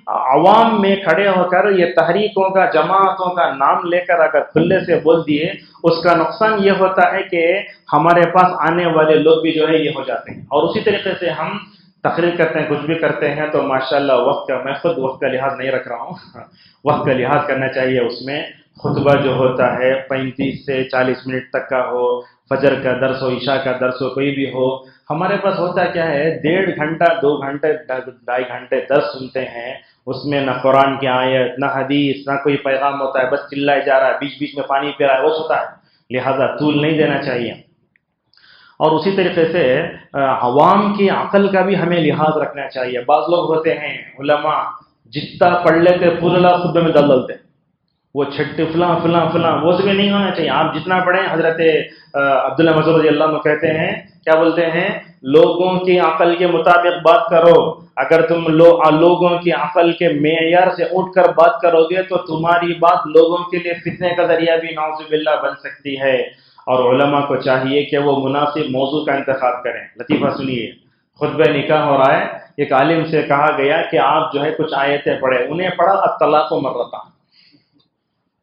عوام میں کھڑے ہو کر یہ تحریکوں کا، جماعتوں کا نام لے کر اگر کھلے سے بول دیے، اس کا نقصان یہ ہوتا ہے کہ ہمارے پاس آنے والے لوگ بھی جو ہے یہ ہو جاتے ہیں۔ اور اسی طریقے سے ہم تقریر کرتے ہیں، کچھ بھی کرتے ہیں تو ماشاءاللہ وقت کا، میں خود وقت کا لحاظ نہیں رکھ رہا ہوں، وقت کا لحاظ کرنا چاہیے۔ اس میں خطبہ جو ہوتا ہے 35 سے 40 منٹ تک کا ہو، فجر کا درس ہو، عشاء کا درس ہو، کوئی بھی ہو، ہمارے پاس ہوتا کیا ہے 1.5 گھنٹہ 2 گھنٹے 2.5 گھنٹے درس سنتے ہیں، اس میں نہ قرآن کی آیت، نہ حدیث، نہ کوئی پیغام ہوتا ہے، بس چلائے جا رہا ہے، بیچ بیچ میں پانی پی رہا ہے، وہ ہوتا ہے، لہٰذا طول نہیں دینا چاہیے۔ اور اسی طریقے سے عوام کی عقل کا بھی ہمیں لحاظ رکھنا چاہیے۔ بعض لوگ ہوتے ہیں علماء جتنا پڑھ لیتے پورا خطبے میں دل ڈلتے، وہ چھٹے فلاں فلاں فلاں، وہ بھی نہیں ہونا چاہیے۔ آپ جتنا پڑھیں، حضرت عبداللہ مسعود رضی اللہ عنہ کہتے ہیں، کیا بولتے ہیں؟ لوگوں کی عقل کے مطابق بات کرو، اگر تم لوگوں کی عقل کے معیار سے اٹھ کر بات کرو گے تو تمہاری بات لوگوں کے لیے فتنے کا ذریعہ بھی نعوذ باللہ بن سکتی ہے۔ اور علماء کو چاہیے کہ وہ مناسب موضوع کا انتخاب کریں۔ لطیفہ سنیے، خطبہ نکاح ہو رہا ہے، ایک عالم سے کہا گیا کہ آپ جو ہے کچھ آیتیں پڑھیں، انہیں پڑھا الطلاق مرتان،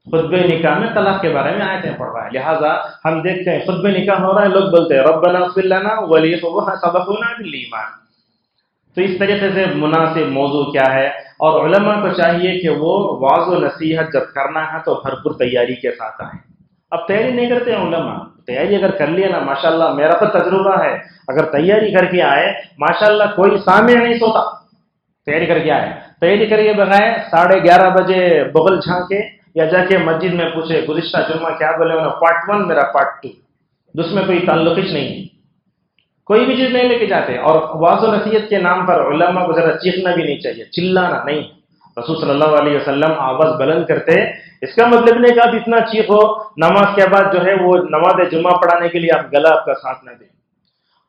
خطبہ نکاح میں طلاق کے بارے میں آیتیں پڑھ رہا ہے۔ لہٰذا ہم دیکھتے ہیں خطبہ نکاح ہو رہا ہے، لوگ بولتے ہیں ربنا اغفر لنا ولإخواننا سبقونا بالایمان۔ تو اس طریقے سے مناسب موضوع کیا ہے؟ اور علماء کو چاہیے کہ وہ وعظ و نصیحت جب کرنا ہے تو بھرپور تیاری کے ساتھ آئیں۔ اب تیاری نہیں کرتے ہیں علماء، تیاری اگر کر لیے نا ماشاءاللہ، میرا تو تجربہ ہے، اگر تیاری کر کے آئے ماشاءاللہ کوئی سامع نہیں سوتا، تیاری کر کے آئے، تیاری کر کے بغائے 11:30 بجے بغل جھانکے یا جا کے مسجد میں پوچھے گزشتہ جمعہ کیا بولے انہوں، پارٹ 1 میرا پارٹ 2، جس میں کوئی تعلق ہی نہیں ہے، کوئی بھی چیز نہیں لے کے جاتے. اور واضح و نصیحت کے نام پر علماء کو ذرا چیخنا بھی نہیں چاہیے، چلانا نہیں. رسول صلی اللہ علیہ وسلم آواز بلند کرتے، اس کا مطلب نہیں کہ آپ اتنا چیخو نماز کے بعد جو ہے وہ نماز جمعہ پڑھانے کے لیے آپ گلا آپ کا ساتھ نہ دیں.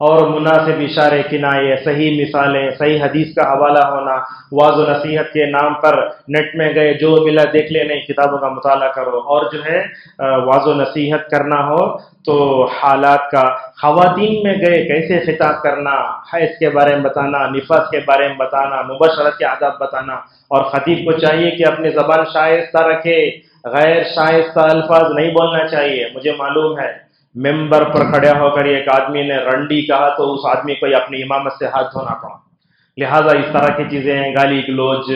اور مناسب اشارے کنائے، صحیح مثالیں، صحیح حدیث کا حوالہ ہونا، واضح و نصیحت کے نام پر نیٹ میں گئے جو ملا دیکھ لے نہیں، کتابوں کا مطالعہ کرو. اور جو ہے واضح و نصیحت کرنا ہو تو حالات کا، خواتین میں گئے کیسے خطاب کرنا، حیض کے بارے میں بتانا، نفاس کے بارے میں بتانا، مباشرت کے آداب بتانا. اور خطیب کو چاہیے کہ اپنی زبان شائستہ رکھے، غیر شائستہ الفاظ نہیں بولنا چاہیے. مجھے معلوم ہے ممبر پر کھڑا ہو کر ایک آدمی نے رنڈی کہا تو اس آدمی کو اپنی امامت سے ہاتھ دھونا پڑا. لہٰذا اس طرح کی چیزیں، گالی گلوچ،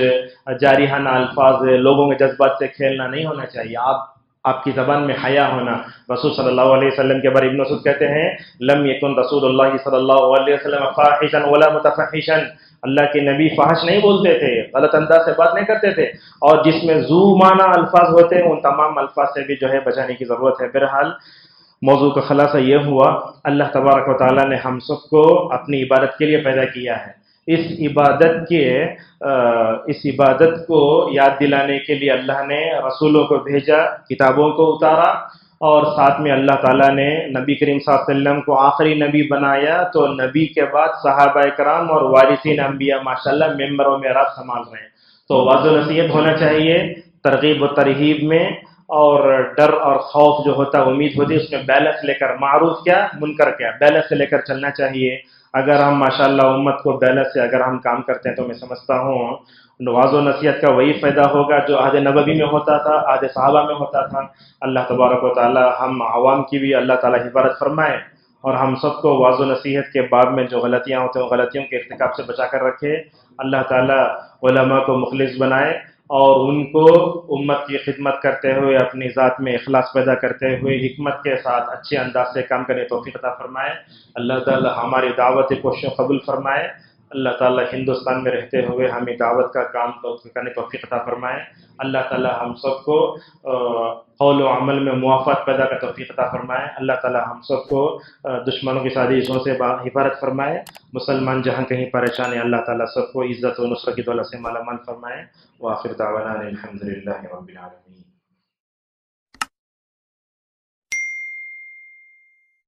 جارحانہ الفاظ، لوگوں کے جذبات سے کھیلنا نہیں ہونا چاہیے. آپ کی زبان میں حیا ہونا. رسول صلی اللہ علیہ وسلم کے بارے ابن مسعود کہتے ہیں لم یکن رسول اللہ صلی اللہ علیہ وسلم فاحشا ولا متفحشا، اللہ کے نبی فحش نہیں بولتے تھے، غلط انداز سے بات نہیں کرتے تھے، اور جس میں ذو معنی الفاظ ہوتے ہیں ان تمام الفاظ سے بھی جو ہے بچانے کی ضرورت ہے. بہرحال موضوع کا خلاصہ یہ ہوا، اللہ تبارک و تعالیٰ نے ہم سب کو اپنی عبادت کے لیے پیدا کیا ہے. اس عبادت کو یاد دلانے کے لیے اللہ نے رسولوں کو بھیجا، کتابوں کو اتارا، اور ساتھ میں اللہ تعالیٰ نے نبی کریم صلی اللہ علیہ وسلم کو آخری نبی بنایا. تو نبی کے بعد صحابہ کرام اور وارثین انبیاء ماشاءاللہ ممبر و معراج سنبھال رہے ہیں. تو واضح و نصیحت ہونا چاہیے، ترغیب و ترہیب میں، اور ڈر اور خوف جو ہوتا ہے، امید ہوتی ہے، اس میں بیلنس لے کر، معروف کیا منکر کیا، بیلنس سے لے کر چلنا چاہیے. اگر ہم ماشاءاللہ امت کو بیلنس سے اگر ہم کام کرتے ہیں تو میں سمجھتا ہوں واضح و نصیحت کا وہی فائدہ ہوگا جو عہد نبوی میں ہوتا تھا، عہد صحابہ میں ہوتا تھا. اللہ تبارک و تعالی ہم عوام کی بھی اللہ تعالی حفاظت فرمائے، اور ہم سب کو واضح و نصیحت کے باب میں جو غلطیاں ہوتے ہیں وہ غلطیوں کے ارتکاب سے بچا کر رکھے. اللہ تعالی علماء کو مخلص بنائے اور ان کو امت کی خدمت کرتے ہوئے، اپنی ذات میں اخلاص پیدا کرتے ہوئے حکمت کے ساتھ اچھے انداز سے کام کرنے توفیق عطا فرمائے. اللہ تعالی ہماری دعوت کوشش قبول فرمائے. اللہ تعالی ہندوستان میں رہتے ہوئے ہمیں دعوت کا کام کرنے توفیق عطا فرمائے. اللہ تعالی ہم سب کو قول و عمل میں موافقت پیدا کر توفیق عطا فرمائے. اللہ تعالی ہم سب کو دشمنوں کی سازشوں سے حفاظت فرمائے. مسلمان جہاں کہیں پریشان ہیں اللہ تعالی سب کو عزت و نصرت کی دولت سے مالا مال فرمائے. وآخر دعوانا الحمد للہ رب العالمین.